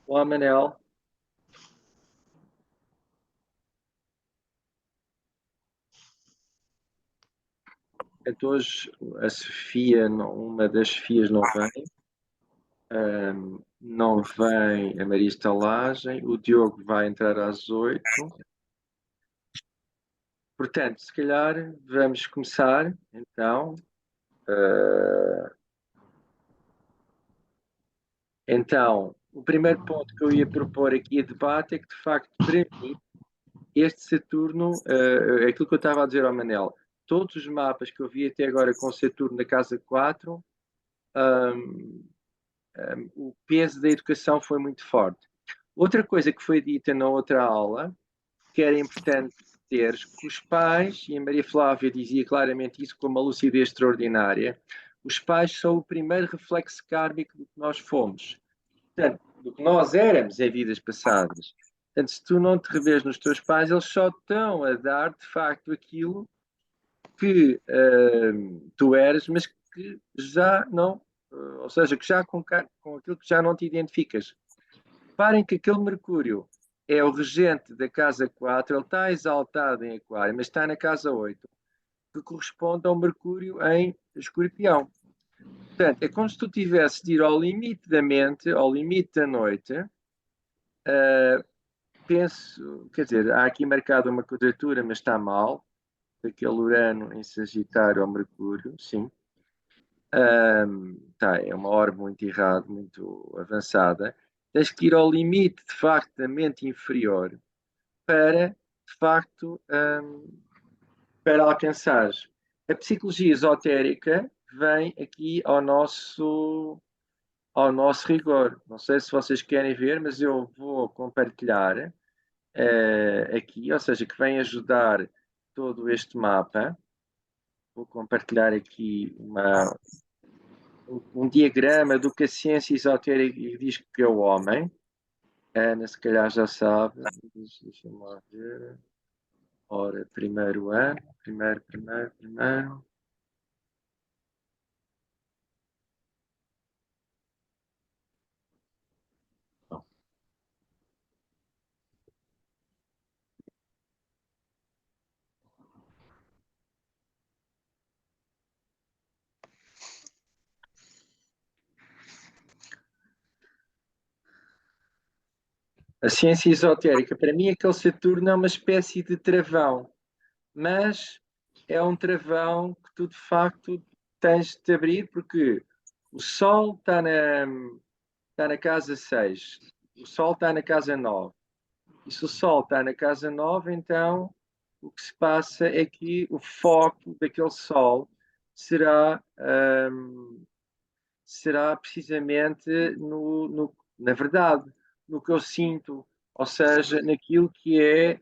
Olá, Manel. Então, hoje a Sofia, uma das Sofias não vem. Não vem a Maria Estalagem. O Diogo vai entrar às 8. Portanto, se calhar vamos começar, então. Uh, então, o primeiro ponto que eu ia propor aqui a debate é que, de facto, para mim, este Saturno, é aquilo que eu estava a dizer ao Manel, todos os mapas que eu vi até agora com Saturno na casa 4, o peso da educação foi muito forte. Outra coisa que foi dita na outra aula, que era importante ter, que os pais, e a Maria Flávia dizia claramente isso com uma lucidez extraordinária, os pais são o primeiro reflexo kármico do que nós fomos. Portanto, do que nós éramos em vidas passadas. Portanto, se tu não te revês nos teus pais, eles só estão a dar, de facto, aquilo que tu eras, mas que já não, ou seja, que já com aquilo que já não te identificas. Reparem que aquele Mercúrio é o regente da casa 4, ele está exaltado em Aquário, mas está na casa 8, que corresponde ao Mercúrio em Escorpião. Portanto, é como se tu tivesses de ir ao limite da mente, ao limite da noite. Penso, quer dizer, há aqui marcada uma quadratura, mas está mal, daquele Urano em Sagitário ao Mercúrio, sim. Tá, é uma orbe muito errada, muito avançada. Tens que ir ao limite, de facto, da mente inferior para, de facto, para alcançar. A psicologia esotérica vem aqui ao nosso rigor. Não sei se vocês querem ver, mas eu vou compartilhar aqui, ou seja, que vem ajudar todo este mapa. Vou compartilhar aqui um diagrama do que a ciência esotérica diz que é o homem. Ana, se calhar já sabe. Deixa-me lá ver. Ora, primeiro ano. Primeiro. A ciência esotérica, para mim, aquele Saturno é uma espécie de travão, mas é um travão que tu, de facto, tens de te abrir, porque o Sol está na casa 6, o Sol está na casa 9. E se o Sol está na casa 9, então o que se passa é que o foco daquele Sol será, será precisamente na verdade, no que eu sinto, ou seja, naquilo que é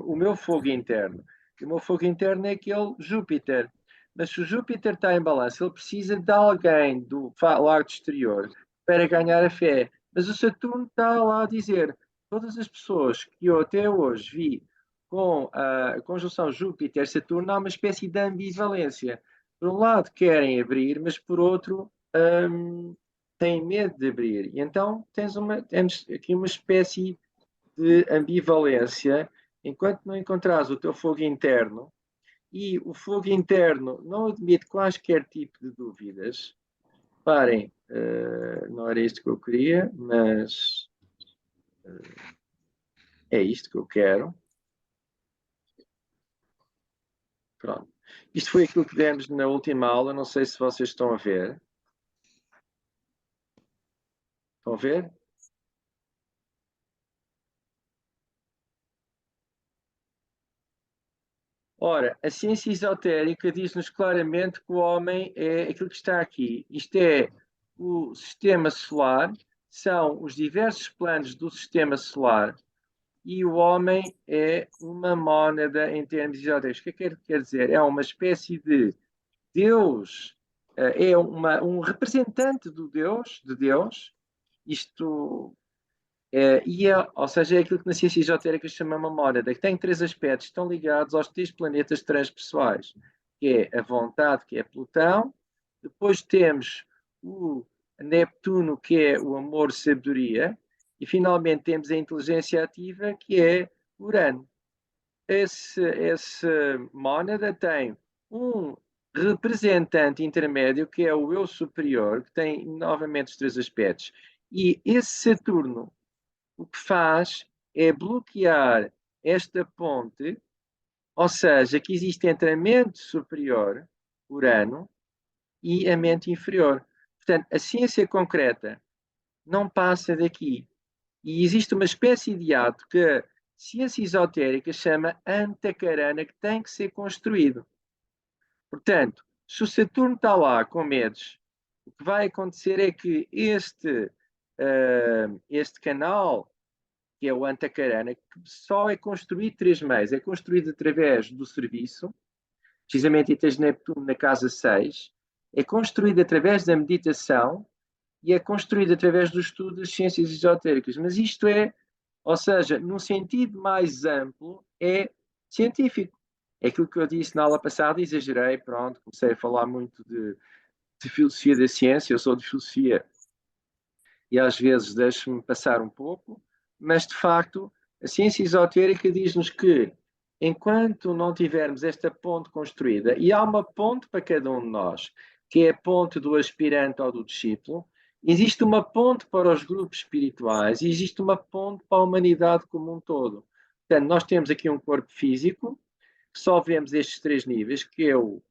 o meu fogo interno. E o meu fogo interno é aquele Júpiter. Mas se o Júpiter está em balanço, ele precisa de alguém do lado exterior para ganhar a fé. Mas o Saturno está lá a dizer: todas as pessoas que eu até hoje vi com a conjunção Júpiter-Saturno, há uma espécie de ambivalência. Por um lado querem abrir, mas por outro têm medo de abrir. E então temos aqui uma espécie de ambivalência, enquanto não encontrares o teu fogo interno, e o fogo interno não admite quaisquer tipo de dúvidas. Parem, não era isto que eu queria, mas é isto que eu quero. Pronto. Isto foi aquilo que demos na última aula, não sei se vocês estão a ver. Estão a ver? Ora, a ciência esotérica diz-nos claramente que o homem é aquilo que está aqui. Isto é o sistema solar, são os diversos planos do sistema solar, e o homem é uma mónada em termos esotéricos. O que quer dizer? É uma espécie de Deus, é um representante de Deus, isto ou seja, é aquilo que na ciência esotérica se chama uma mónada, que tem três aspectos, estão ligados aos três planetas transpessoais, que é a vontade, que é Plutão, depois temos o Neptuno, que é o amor, sabedoria, e finalmente temos a inteligência ativa, que é Urano. Esse mónada tem um representante intermédio, que é o eu superior, que tem novamente os três aspectos. E esse Saturno, o que faz é bloquear esta ponte, ou seja, que existe entre a mente superior, Urano, e a mente inferior. Portanto, a ciência concreta não passa daqui. E existe uma espécie de ato que a ciência esotérica chama antacarana, que tem que ser construído. Portanto, se o Saturno está lá com medos, o que vai acontecer é que este canal, que é o antacarana, que só é construído 3 meses, é construído através do serviço, precisamente em tens Neptuno na casa 6, é construído através da meditação e é construído através do estudo das ciências esotéricas. Mas isto é, ou seja, num sentido mais amplo, é científico. É aquilo que eu disse na aula passada, exagerei, pronto, comecei a falar muito de filosofia da ciência, eu sou de filosofia e às vezes deixo-me passar um pouco, mas de facto a ciência esotérica diz-nos que enquanto não tivermos esta ponte construída, e há uma ponte para cada um de nós, que é a ponte do aspirante ou do discípulo, existe uma ponte para os grupos espirituais e existe uma ponte para a humanidade como um todo. Portanto, nós temos aqui um corpo físico, que só vemos estes 3 níveis, que é o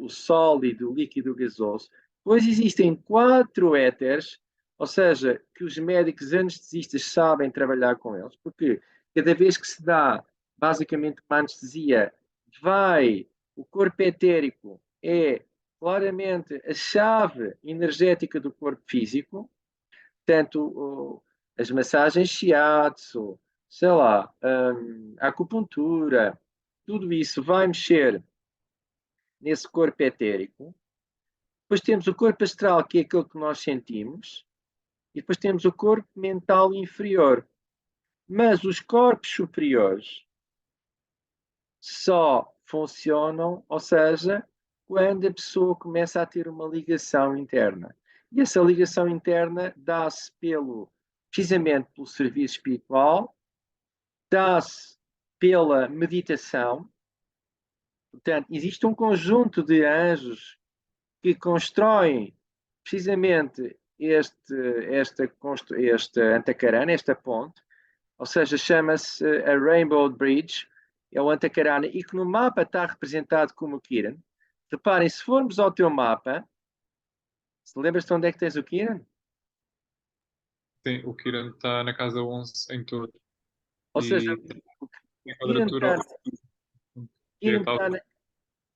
sólido, o líquido, o gasoso. Depois existem 4 éteres, ou seja, que os médicos anestesistas sabem trabalhar com eles, porque cada vez que se dá basicamente uma anestesia, o corpo etérico é claramente a chave energética do corpo físico, tanto as massagens shiatsu, sei lá, a acupuntura, tudo isso vai mexer nesse corpo etérico. Depois temos o corpo astral, que é aquele que nós sentimos, e depois temos o corpo mental inferior. Mas os corpos superiores só funcionam, ou seja, quando a pessoa começa a ter uma ligação interna. E essa ligação interna dá-se precisamente pelo serviço espiritual, dá-se pela meditação. Portanto, existe um conjunto de anjos que constroem precisamente esta antacarana, esta ponte, ou seja, chama-se a Rainbow Bridge, é o Antacarana, e que no mapa está representado como Kiran. Reparem, se formos ao teu mapa, se lembras-te onde é que tens o Kiran? Sim, o Kiran está na casa 11 em Touro Ou seja, e tem o Kiran quadratura está, ao que é tal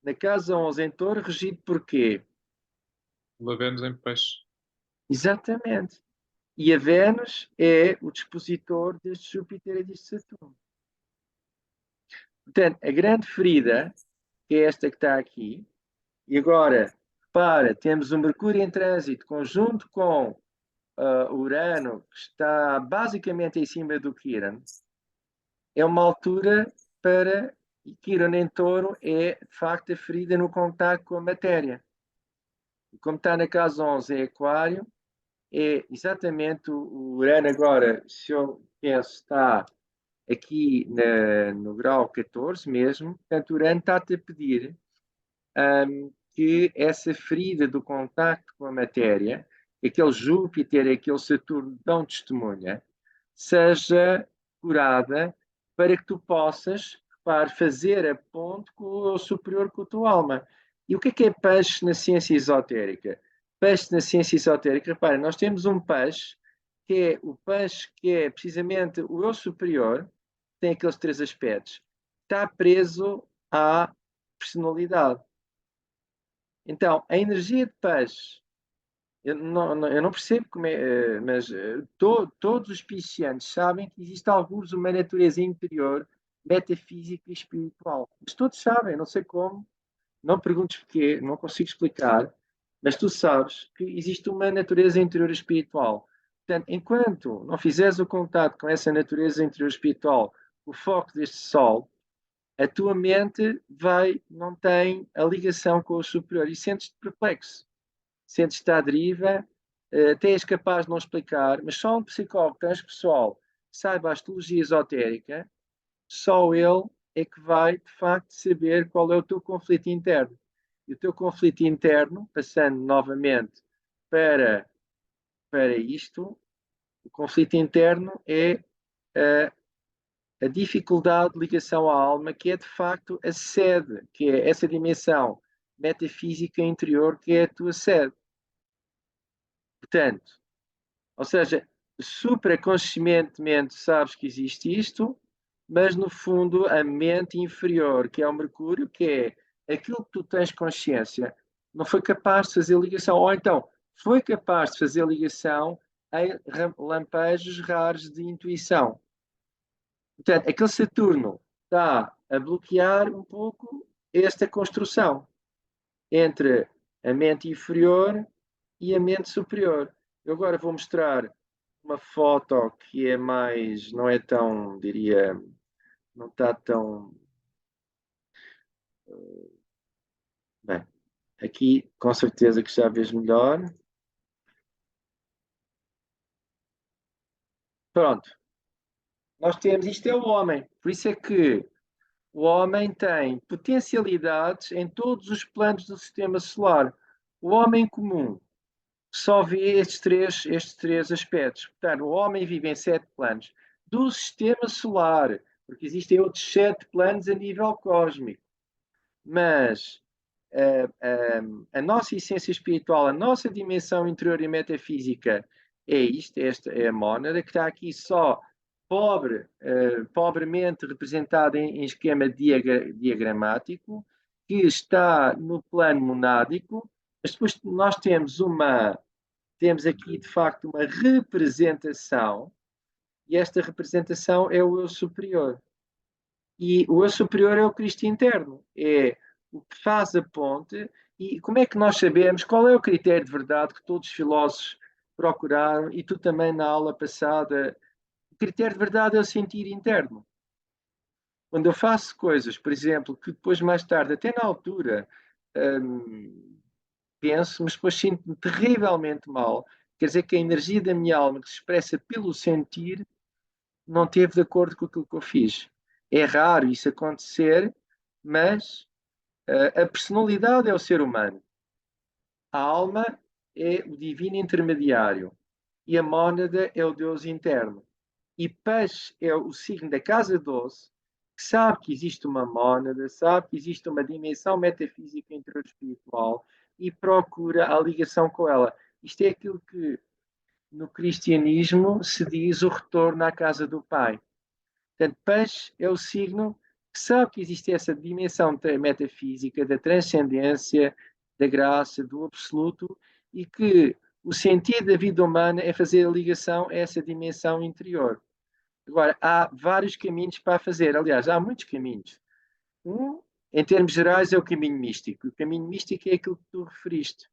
na casa 11 em Touro, regido por quê? Vênus em peixe. Exatamente. E a Vênus é o dispositor deste Júpiter e deste Saturno. Portanto, a grande ferida, que é esta que está aqui, e agora, para, temos o Mercúrio em trânsito conjunto com Urano, que está basicamente em cima do Quiron, é uma altura para. E Quiron em touro é, de facto, a ferida no contato com a matéria. E como está na casa 11 é Aquário, é exatamente o Urano agora, se eu penso, está aqui no grau 14 mesmo, portanto, o Urano está-te a pedir que essa ferida do contacto com a matéria, aquele Júpiter, aquele Saturno dão testemunha, seja curada para que tu possas, repare, fazer a ponte com o superior, com a tua alma. E o que é peixe na ciência esotérica? Peixe na ciência esotérica, repare, nós temos um peixe, que é o peixe que é precisamente o eu superior, tem aqueles 3 aspectos, está preso à personalidade. Então, a energia de peixe, eu não percebo como é, mas todos os piscianos sabem que existe alguns uma natureza interior, metafísica e espiritual. Mas todos sabem, não sei como, não perguntes porquê, não consigo explicar, mas tu sabes que existe uma natureza interior espiritual. Portanto, enquanto não fizeres o contato com essa natureza interior espiritual, o foco deste sol, a tua mente não tem a ligação com o superior e sentes-te perplexo. sentes-te à deriva, até és capaz de não explicar, mas só um psicólogo transpessoal que saiba a astrologia esotérica, só ele é que vai, de facto, saber qual é o teu conflito interno. E o teu conflito interno, passando novamente para, para isto, o conflito interno é a dificuldade de ligação à alma, que é de facto a sede, que é essa dimensão metafísica interior que é a tua sede. Portanto, ou seja, supraconscientemente sabes que existe isto, mas no fundo a mente inferior, que é o Mercúrio, que é aquilo que tu tens consciência, não foi capaz de fazer ligação, ou então foi capaz de fazer ligação em lampejos raros de intuição. Portanto, aquele Saturno está a bloquear um pouco esta construção entre a mente inferior e a mente superior. Eu agora vou mostrar uma foto que é mais, não é tão, diria, não está tão bem. Aqui, com certeza que já vês melhor. Pronto, nós temos, isto é o homem, por isso é que o homem tem potencialidades em todos os planos do sistema solar. O homem comum só vê estes três aspectos. Portanto, o homem vive em 7 planos do sistema solar, porque existem outros 7 planos a nível cósmico. Mas a nossa essência espiritual, a nossa dimensão interior e metafísica é isto, esta é a mónada, que está aqui só pobremente representada em esquema diagramático, que está no plano monádico, mas depois nós temos aqui de facto uma representação, e esta representação é o eu superior. E o eu superior é o Cristo interno, é o que faz a ponte. E como é que nós sabemos qual é o critério de verdade que todos os filósofos procuraram, e tu também na aula passada? O critério de verdade é o sentir interno. Quando eu faço coisas, por exemplo, que depois mais tarde, até na altura, penso, mas depois sinto-me terrivelmente mal, quer dizer que a energia da minha alma, que se expressa pelo sentir, não teve de acordo com aquilo que eu fiz. É raro isso acontecer, mas a personalidade é o ser humano. A alma é o divino intermediário e a mônada é o Deus interno. E Peixe é o signo da casa 12, que sabe que existe uma mônada, sabe que existe uma dimensão metafísica interior espiritual e procura a ligação com ela. Isto é aquilo que no cristianismo se diz o retorno à casa do Pai. Portanto, Peixe é o signo que sabe que existe essa dimensão metafísica da transcendência, da graça, do absoluto, e que o sentido da vida humana é fazer a ligação a essa dimensão interior. Agora, há vários caminhos para fazer. Aliás, há muitos caminhos. Um, em termos gerais, é o caminho místico. O caminho místico é aquilo que tu referiste,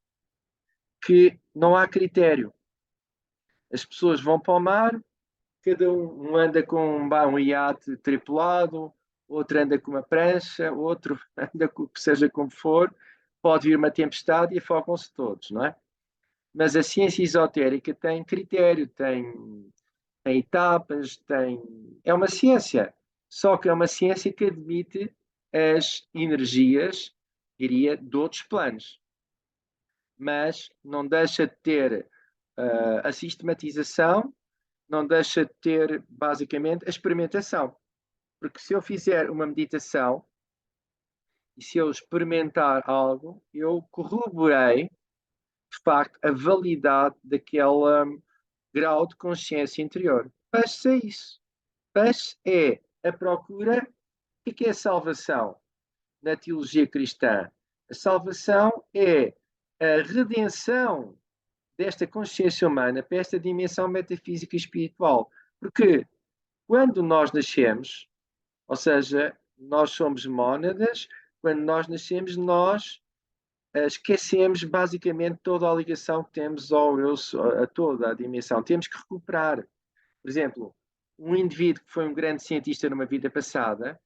que não há critério. As pessoas vão para o mar, cada um anda com um iate tripulado, outro anda com uma prancha, outro anda com seja como for, pode vir uma tempestade e afogam-se todos, não é? Mas a ciência esotérica tem critério, tem etapas, é uma ciência, só que é uma ciência que admite as energias, diria, de outros planos, mas não deixa de ter a sistematização, não deixa de ter, basicamente, a experimentação. Porque se eu fizer uma meditação e se eu experimentar algo, eu corroborei, de facto, a validade daquele grau de consciência interior. Peixe é isso. Peixe é a procura. O que é a salvação na teologia cristã? A salvação é a redenção desta consciência humana para esta dimensão metafísica e espiritual. Porque quando nós nascemos, ou seja, nós somos mónadas, quando nós nascemos, nós esquecemos basicamente toda a ligação que temos ao eu, a toda a dimensão. Temos que recuperar. Por exemplo, um indivíduo que foi um grande cientista numa vida passada,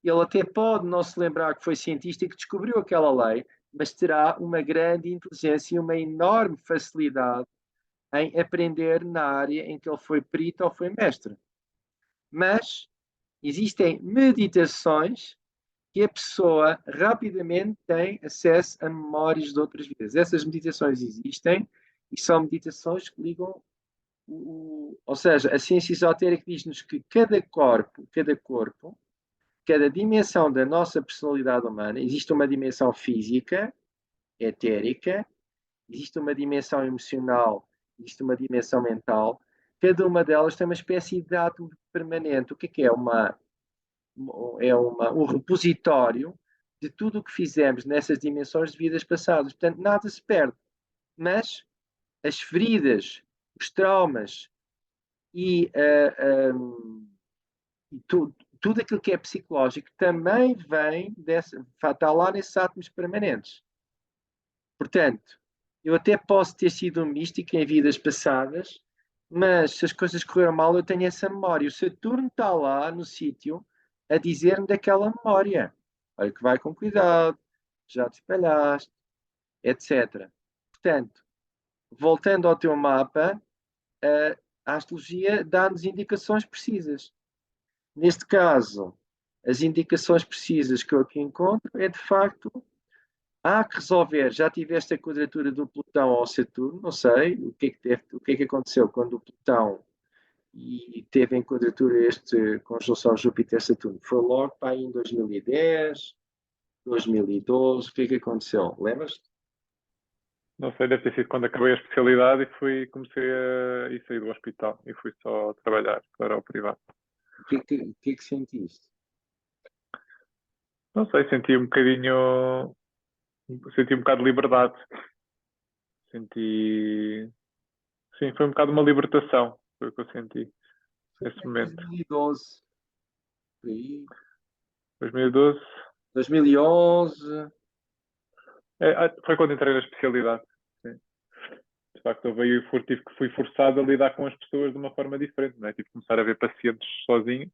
ele até pode não se lembrar que foi cientista e que descobriu aquela lei, mas terá uma grande inteligência e uma enorme facilidade em aprender na área em que ele foi perito ou foi mestre. Mas existem meditações que a pessoa rapidamente tem acesso a memórias de outras vidas. Essas meditações existem e são meditações que ligam ou seja, a ciência esotérica diz-nos que cada dimensão da nossa personalidade humana, existe uma dimensão física, etérica, existe uma dimensão emocional, existe uma dimensão mental. Cada uma delas tem uma espécie de átomo permanente. O que é um repositório de tudo o que fizemos nessas dimensões de vidas passadas. Portanto, nada se perde. Mas as feridas, os traumas e tudo aquilo que é psicológico também vem está lá nesses átomos permanentes. Portanto, eu até posso ter sido um místico em vidas passadas, mas se as coisas correram mal, eu tenho essa memória. O Saturno está lá no sítio a dizer-me daquela memória. Olha que vai com cuidado, já te espalhaste, etc. Portanto, voltando ao teu mapa, a astrologia dá-nos indicações precisas. Neste caso, as indicações precisas que eu aqui encontro é, de facto, há que resolver. Já tiveste a quadratura do Plutão ao Saturno, não sei o que é que aconteceu quando o Plutão e teve em quadratura este conjunção Júpiter-Saturno. Foi logo para aí em 2010, 2012, o que é que aconteceu? Lembras-te? Não sei, deve ter sido quando acabei a especialidade e comecei a sair do hospital e fui só trabalhar para o privado. O que é que sentiste? Não sei, senti um bocado de liberdade. Senti, sim, foi um bocado uma libertação, foi o que eu senti Foi nesse em momento. 2012, por aí, 2012, 2011. foi quando entrei na especialidade. Sim. De facto, fui forçado a lidar com as pessoas de uma forma diferente, não é? Tive que começar a ver pacientes sozinho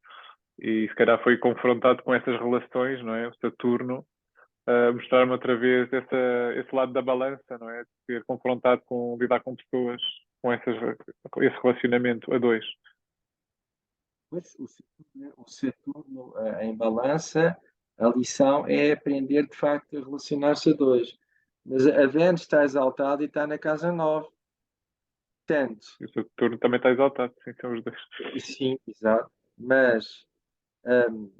e se calhar foi confrontado com essas relações, não é? O Saturno mostrar-me outra vez esse lado da balança, não é? De ser confrontado com lidar com pessoas com esse relacionamento a dois. Pois, o Saturno, em balança, a lição é aprender de facto a relacionar-se a dois. Mas a Vênus está exaltada e está na casa 9. Portanto, E o Saturno também está exaltado, sim, são os dois. sim, exato. Mas um,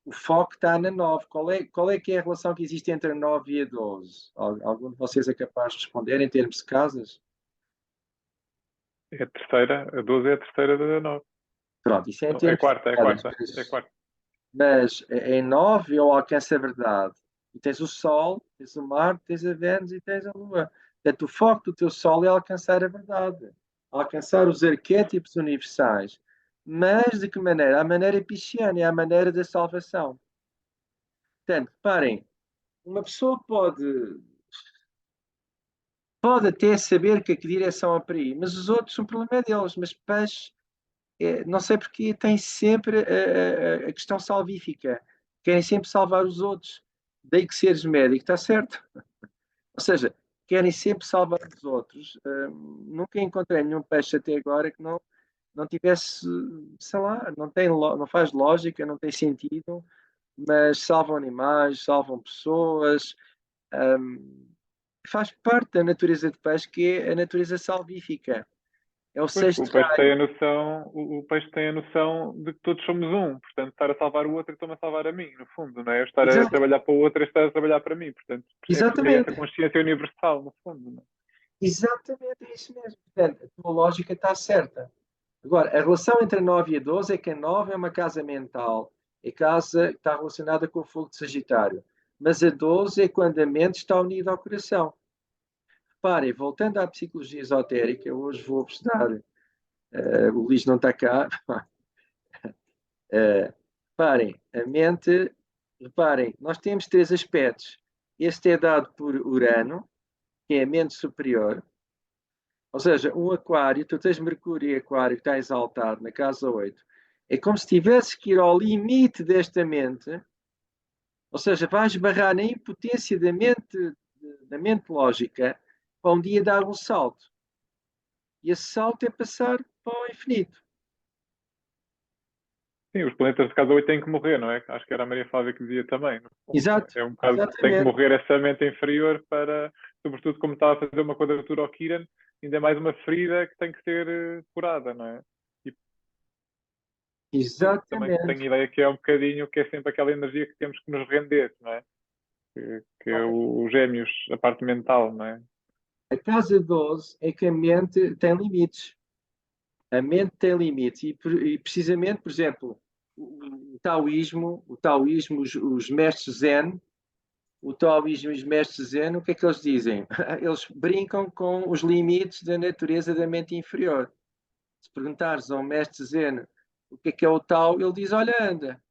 o foco está na 9. Qual é que é a relação que existe entre a 9 e a 12? Algum de vocês é capaz de responder em termos de casas? É a terceira, a 12 é a terceira da 9. Pronto, isso é em Não, é a termos de quarta, é a casas. quarta, é a quarta. Mas em 9 eu alcanço a verdade. E tens o Sol, tens o Marte, tens a Vênus e tens a Lua. Portanto, o foco do teu Sol é alcançar a verdade, alcançar os arquétipos universais. Mas de que maneira? A maneira pisciana, é a maneira da salvação. Portanto, reparem, uma pessoa pode até saber que a direção é para ir, mas os outros, o problema é deles. Mas peixe, não sei porque, tem sempre a questão salvífica. Querem sempre salvar os outros. Daí que seres médico, está certo? Ou seja, querem sempre salvar os outros. Nunca encontrei nenhum peixe até agora que não tivesse, sei lá, não faz lógica, não tem sentido, mas salvam animais, salvam pessoas. hum, Faz parte da natureza do peixe, que é a natureza salvífica. É o Pois, sexto o peixe raio. tem a noção, o peixe tem a noção de que todos somos um, portanto, estar a salvar o outro e estou-me a salvar a mim, no fundo, não é? Eu estar a Exato, trabalhar para o outro é estar a trabalhar para mim, portanto, é essa exatamente. consciência universal, no fundo, não é? Exatamente, é isso mesmo. Portanto, a tua lógica está certa. Agora, a relação entre a 9 e a 12 é que a 9 é uma casa mental, é casa que está relacionada com o fogo de Sagitário. Mas a 12 é quando a mente está unida ao coração. Reparem, voltando à psicologia esotérica, hoje vou-vos dar, o Luís não está cá. Reparem, a mente, reparem, nós temos três aspectos. Este é dado por Urano, que é a mente superior. Ou seja, um aquário, tu tens Mercúrio e aquário que está exaltado na casa 8. É como se tivesse que ir ao limite desta mente, ou seja, vais barrar na impotência da mente da mente lógica para um dia dar um salto. E esse salto é passar para o infinito. Sim, os planetas de casa 8 têm que morrer, não é? Acho que era a Maria Flávia que dizia também. Exato. É um bocado, tem que Exatamente. morrer essa mente inferior para, sobretudo como estava a fazer uma quadratura ao Kiran, ainda é mais uma ferida que tem que ser curada, não é? E também tenho Exatamente. ideia que é um bocadinho, que é sempre aquela energia que temos que nos render, não é? Que é os gêmeos, a parte mental, não é? A casa 12 é que a mente tem limites. A mente tem limites. E precisamente, por exemplo, o taoísmo os mestres zen, o taoísmo e os mestres zen, o que é que eles dizem? Eles brincam com os limites da natureza da mente inferior. Se perguntares a um mestre zen o que é o Tao, ele diz: olha, anda.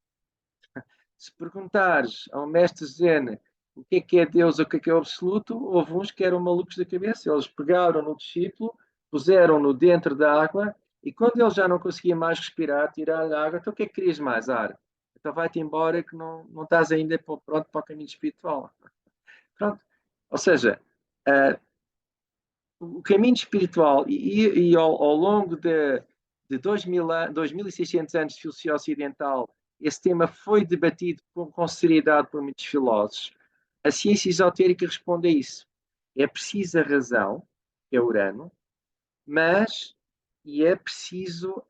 Se perguntares a um mestre zen o que é Deus ou o que é o absoluto, houve uns que eram malucos da cabeça. Eles pegaram no discípulo, puseram-no dentro da água e quando ele já não conseguia mais respirar, tiraram a água, então o que é que querias mais? Ar. Então vai-te embora que não estás ainda pronto para o caminho espiritual. Pronto. Ou seja, uh, o caminho espiritual e ao longo de 2600 anos de filosofia ocidental, esse tema foi debatido com seriedade por muitos filósofos. A ciência esotérica responde a isso. É preciso a razão, que é Urano, mas e é preciso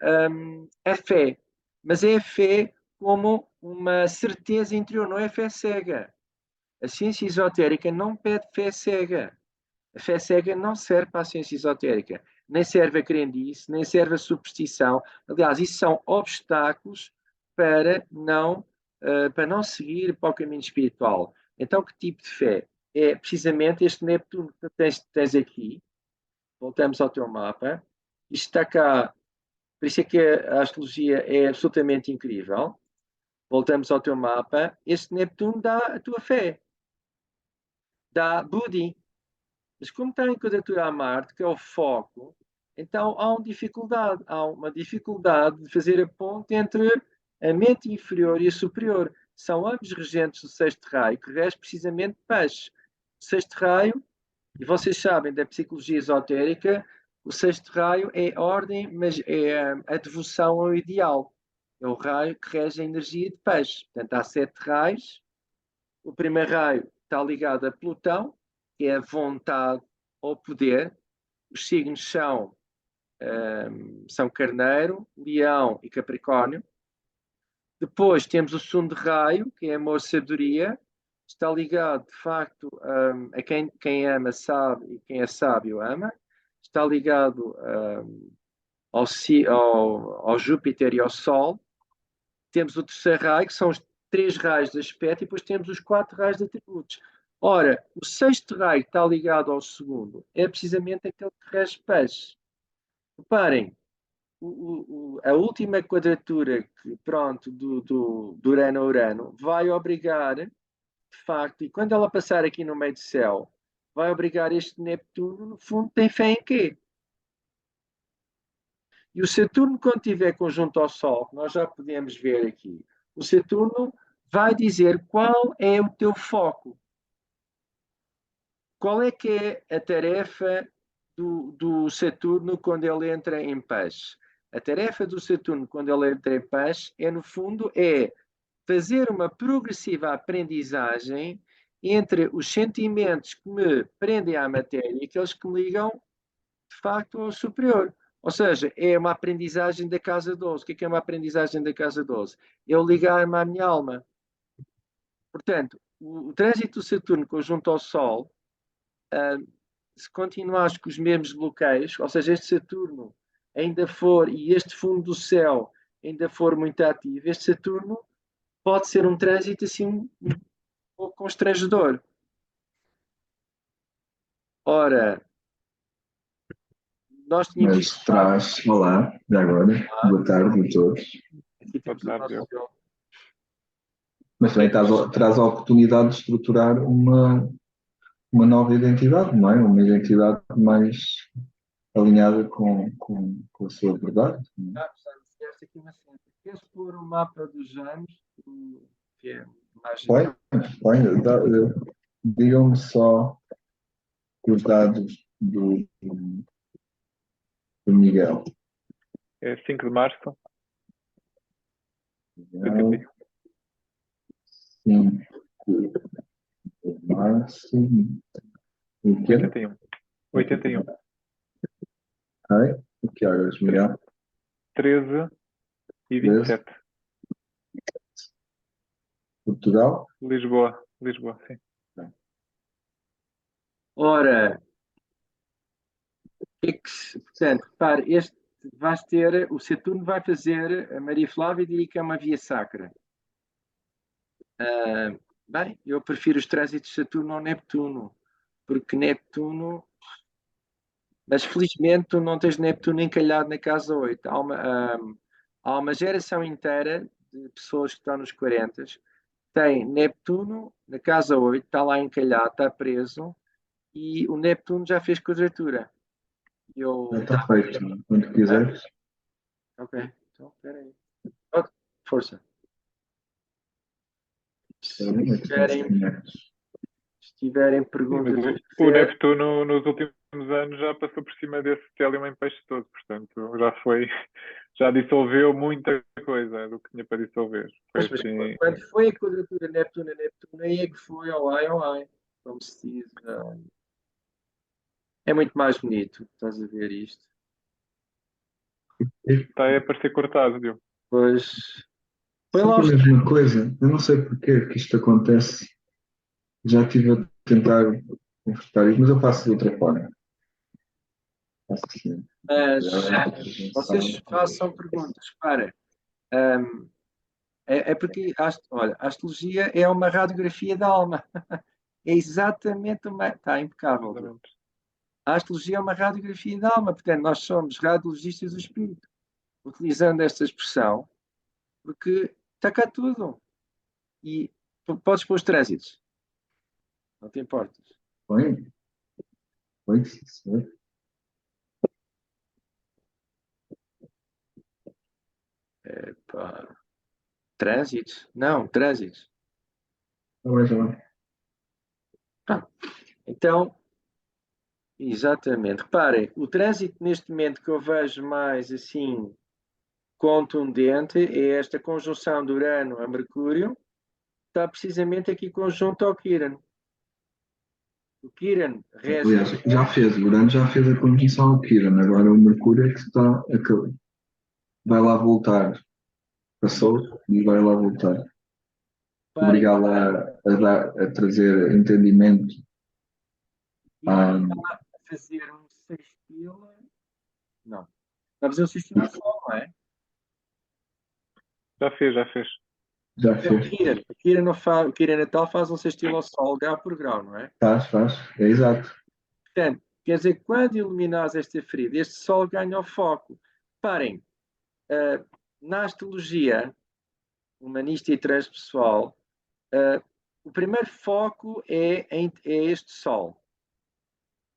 a fé. Mas é a fé como uma certeza interior, não é fé cega. A ciência esotérica não pede fé cega. A fé cega não serve para a ciência esotérica, nem serve a crendice, nem serve a superstição. Aliás, isso são obstáculos para não seguir para o caminho espiritual. Então, que tipo de fé? É precisamente este Neptuno que tens aqui. Voltamos ao teu mapa. Isto está cá. Por isso é que a astrologia é absolutamente incrível. Voltamos ao teu mapa. Este Neptuno dá a tua fé. Dá Budi. Mas como está em quadratura a Marte, que é o foco, então há uma dificuldade de fazer a ponte entre a mente inferior e a superior. São ambos regentes do sexto raio, que rege precisamente peixe. O sexto raio, e vocês sabem da psicologia esotérica, o sexto raio é ordem, mas é a devoção ao ideal. É o raio que rege a energia de peixe. Portanto, há 7 raios. O primeiro raio está ligado a Plutão, que é a vontade ou poder. Os signos são Carneiro, Leão e Capricórnio. Depois temos o segundo raio, que é amor e sabedoria. Está ligado, de facto, a quem ama sabe e quem é sábio ama. Está ligado ao Júpiter e ao Sol. Temos o terceiro raio, que são os 3 raios de aspecto, e depois temos os 4 raios de atributos. Ora, o sexto raio que está ligado ao segundo é precisamente aquele que rege peixe. Reparem, a última quadratura que, pronto, do Urano a Urano vai obrigar, de facto, e quando ela passar aqui no meio do céu, vai obrigar este Neptuno, no fundo, tem fé em quê? E o Saturno, quando estiver conjunto ao Sol, nós já podemos ver aqui, o Saturno vai dizer qual é o teu foco. Qual é que é a tarefa do Saturno quando ele entra em paz? A tarefa do Saturno quando ele entra em paz é, no fundo, é fazer uma progressiva aprendizagem entre os sentimentos que me prendem à matéria e aqueles que me ligam, de facto, ao superior. Ou seja, é uma aprendizagem da casa 12. O que é uma aprendizagem da casa 12? Eu ligar-me à minha alma. Portanto, o trânsito do Saturno conjunto ao Sol, se continuares com os mesmos bloqueios, ou seja, este Saturno ainda for, e este fundo do céu ainda for muito ativo, este Saturno pode ser um trânsito assim um pouco constrangedor. Ora, nós tínhamos Mas visto traz, olá, já agora, boa tarde a todos. aqui Boa temos o tarde, nosso eu. Mas também traz a oportunidade de estruturar uma nova identidade, não é? Uma identidade mais alinhada com a sua verdade. Não é? esta aqui uma cena. Queres pôr o mapa dos anos, que é mais Digam-me só os dados do Miguel. É 5 de março, Miguel 5 de março. O quê? 81. 81. Ok. O que horas, Miguel? 13 e 27. Portugal? Lisboa, sim. Ora, portanto, repare, vais ter, o Saturno vai fazer, a Maria Flávia diria que é uma via sacra. Bem, eu prefiro os trânsitos de Saturno ao Neptuno, porque Neptuno, mas felizmente tu não tens Neptuno encalhado na casa 8. Há uma geração inteira de pessoas que estão nos 40, tem Neptuno na casa 8, está lá encalhado, está preso, e o Neptuno já fez quadratura. Está feito. Quando quiseres. Ok, então espera aí. Oh, força. Se tiverem Sim, perguntas mas a o fazer, Neptuno nos últimos anos já passou por cima desse Stellium em peixe todo, portanto já dissolveu muita coisa do que tinha para dissolver. Foi mas assim, quando foi a quadratura Neptuno, aí é que foi ao ai, como se diz. É muito mais bonito, estás a ver isto. está a parecer cortado, viu? Pois, foi Sempre lá a mesma coisa. Eu não sei porque que isto acontece. Já estive a tentar consertar isto, mas eu faço de outra forma. Faço assim. mas vocês façam perguntas. Para. É porque, olha, a astrologia é uma radiografia da alma. É exatamente uma. Está impecável. Exatamente. A astrologia é uma radiografia da alma, portanto, nós somos radiologistas do espírito, utilizando esta expressão, porque está cá tudo. E tu podes pôr os trânsitos, não te importas. Põe? Põe, sim, senhor. Epá. Trânsitos? Não, trânsitos. Já vai. Então, exatamente. Reparem, o trânsito neste momento que eu vejo mais assim contundente é esta conjunção de Urano a Mercúrio, está precisamente aqui conjunto ao Quirón. O Quirón rege. Aliás, já fez, o Urano já fez a conjunção ao Quirón, agora o Mercúrio é que vai lá voltar. Passou e vai lá voltar. Reparem, Obrigá-la a trazer entendimento. Quirón está a fazer um sextil. Não. Está a fazer um sextil ao Sol, não é? Já fez. Já Então, fez. O Quirón Natal faz um sextil ao Sol, grau por grau, não é? Faz. É exato. Portanto, quer dizer, quando iluminares esta ferida, este Sol ganha o foco. Parem, na astrologia humanista e transpessoal, o primeiro foco é este Sol.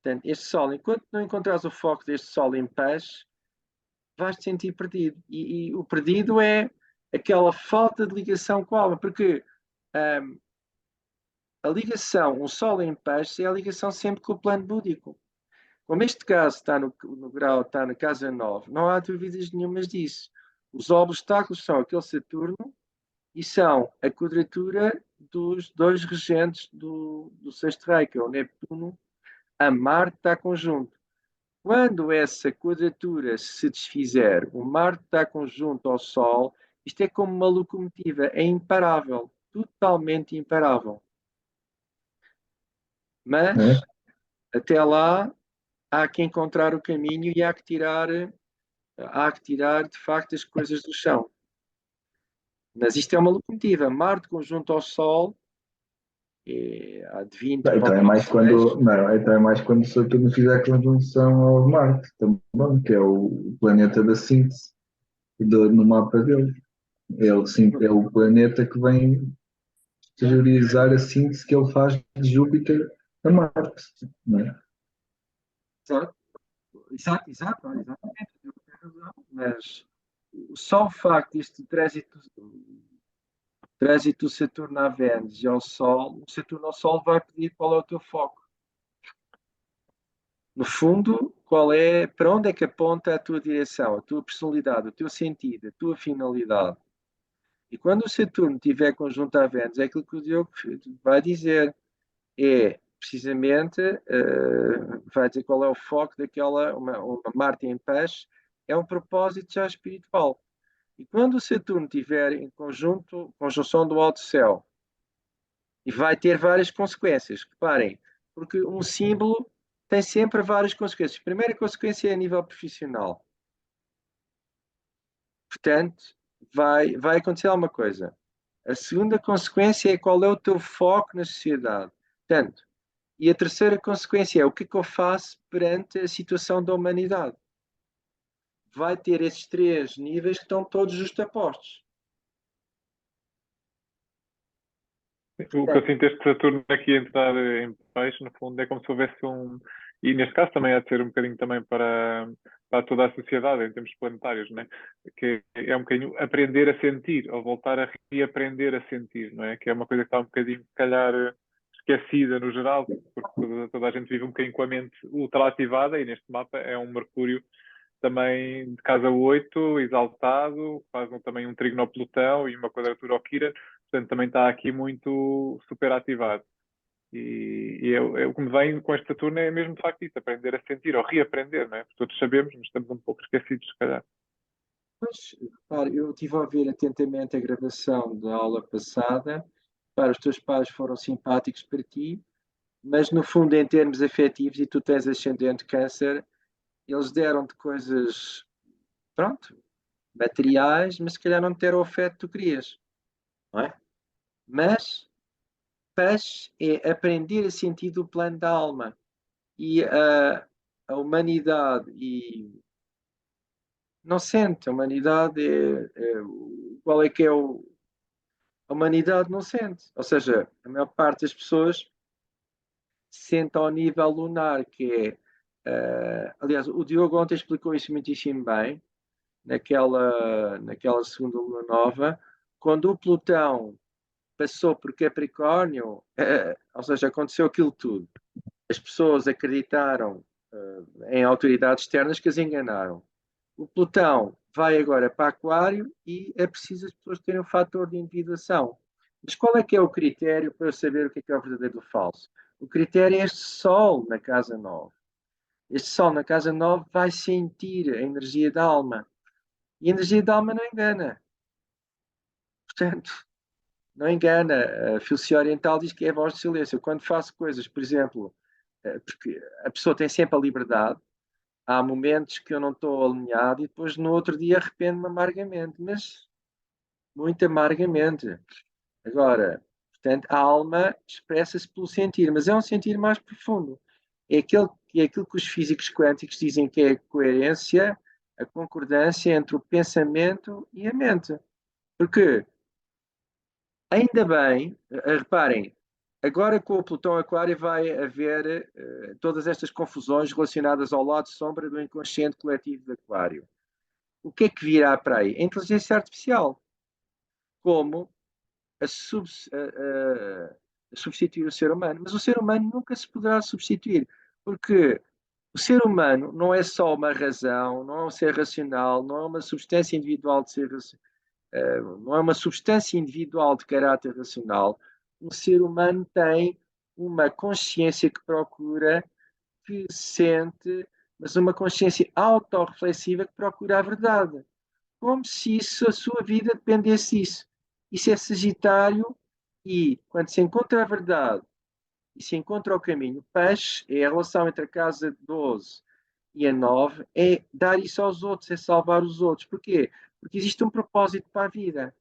Portanto, este Sol, enquanto não encontrares o foco deste Sol em paz, vais te sentir perdido. E o perdido é aquela falta de ligação com a alma, porque a ligação, o Sol em paz, é a ligação sempre com o plano búdico. Como este caso está no grau, está na casa 9, não há dúvidas nenhumas disso. Os obstáculos são aquele Saturno e são a quadratura dos dois regentes do sexto rei, que é o Neptuno, a Marte está conjunto. Quando essa quadratura se desfizer, o Marte está conjunto ao Sol, isto é como uma locomotiva, é imparável, totalmente imparável. Mas, É? até lá, há que encontrar o caminho e há que tirar de facto as coisas do chão. Mas isto é uma locomotiva. Marte conjunto ao Sol, há de 20 Então para é o mais quando, não, então é mais quando Saturno fizer a conjunção ao Marte, também, que é o planeta da síntese no mapa dele. É o planeta que vem exteriorizar a síntese que ele faz de Júpiter a Marte. Não é? Exatamente. Mas só o facto deste trânsito Saturno a Vênus e ao Sol, o Saturno ao Sol vai pedir qual é o teu foco. No fundo, para onde é que aponta a tua direção, a tua personalidade, o teu sentido, a tua finalidade? E quando o Saturno estiver conjunto a Vênus, é aquilo que o Diogo vai dizer, é precisamente, vai dizer qual é o foco daquela, uma Marte em peixe, é um propósito já espiritual. E quando o Saturno estiver em conjunção do alto céu, e vai ter várias consequências, reparem, porque um símbolo tem sempre várias consequências. A primeira consequência é a nível profissional. Portanto, vai acontecer alguma coisa. A segunda consequência é qual é o teu foco na sociedade. Portanto, e a terceira consequência é o que é que eu faço perante a situação da humanidade. Vai ter esses três níveis que estão todos justapostos. O que eu sinto este Saturno aqui a entrar em peixe, no fundo, é como se houvesse um. E neste caso também há de ser um bocadinho também para toda a sociedade, em termos planetários, né? Que é um bocadinho aprender a sentir, ou voltar a reaprender a sentir, não é? Que é uma coisa que está um bocadinho, se calhar, esquecida no geral, porque toda a gente vive um bocadinho com a mente ultra ativada, e neste mapa é um Mercúrio também de casa 8 exaltado, faz também um trígono ao Plutão e uma quadratura ao Quirón, portanto também está aqui muito super ativado. O que me vem com este Saturno é mesmo de facto isso, aprender a sentir ou reaprender, não é? Porque todos sabemos, mas estamos um pouco esquecidos, se calhar. Pois, repare, eu estive a ouvir atentamente a gravação da aula passada. Para os teus pais foram simpáticos para ti, mas no fundo, em termos afetivos, e tu tens ascendente câncer, eles deram-te coisas, pronto, materiais, mas se calhar não te deram o afeto que tu querias, não é? Mas paz é aprender a sentir do plano da alma. E a humanidade não sente, a humanidade qual é que é a humanidade não sente. Ou seja, a maior parte das pessoas sente ao nível lunar, que é. Aliás, o Diogo ontem explicou isso muitíssimo bem, naquela segunda lua nova, quando o Plutão passou por Capricórnio, ou seja, aconteceu aquilo tudo. As pessoas acreditaram em autoridades externas que as enganaram. O Plutão vai agora para Aquário e é preciso as pessoas terem um fator de individuação. Mas qual é que é o critério para eu saber o que é o verdadeiro do falso? O critério é este Sol na casa 9. Este Sol na casa 9 vai sentir a energia da alma. E a energia da alma não engana. Portanto, não engana. A filosofia oriental diz que é a voz de silêncio. Quando faço coisas, por exemplo, porque a pessoa tem sempre a liberdade, há momentos que eu não estou alinhado e depois no outro dia arrependo-me amargamente, mas muito amargamente. Agora, portanto, a alma expressa-se pelo sentir, mas é um sentir mais profundo. É aquilo que os físicos quânticos dizem que é a coerência, a concordância entre o pensamento e a mente. Porque, ainda bem, reparem, agora com o Plutão Aquário vai haver todas estas confusões relacionadas ao lado sombra do inconsciente coletivo de Aquário. O que é que virá para aí? A inteligência artificial, como a, sub, a substituir o ser humano. Mas o ser humano nunca se poderá substituir, porque o ser humano não é só uma razão, não é um ser racional, não é uma substância individual de ser não é uma substância individual de caráter racional. O ser humano tem uma consciência que procura, que sente, mas uma consciência autorreflexiva que procura a verdade. Como se isso, a sua vida dependesse disso. Isso é Sagitário e quando se encontra a verdade e se encontra o caminho, peixe é a relação entre a casa 12 e a 9, é dar isso aos outros, é salvar os outros. Porquê? Porque existe um propósito para a vida.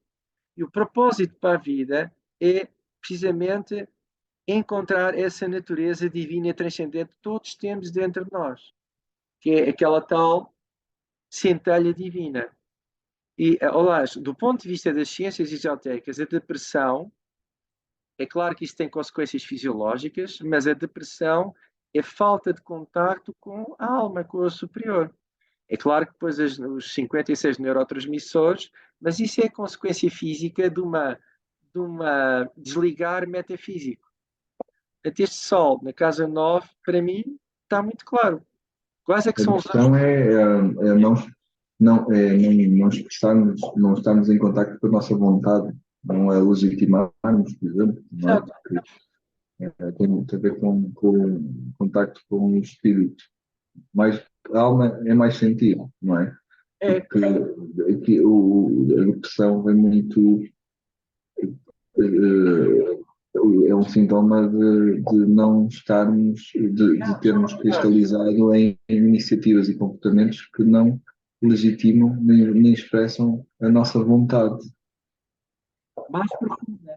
E o propósito para a vida é precisamente encontrar essa natureza divina e transcendente que todos temos dentro de nós, que é aquela tal centelha divina. E, olá, do ponto de vista das ciências esotéricas, a depressão, é claro que isso tem consequências fisiológicas, mas a depressão é falta de contacto com a alma, com o superior. É claro que depois os 56 neurotransmissores, mas isso é consequência física de uma desligar metafísico. Este Sol na casa 9, para mim, está muito claro. Quais é que A são os questão é não expressarmos, não estarmos em contacto com a nossa vontade, não é legitimarmos, por exemplo, não é? exatos? Porque tem muito a ver com o contacto com o espírito. Mais, a alma é mais sentido, não é? É, Porque aqui, a depressão vem muito. É um sintoma de não estarmos, de termos cristalizado em iniciativas e comportamentos que não legitimam nem expressam a nossa vontade. mais profunda.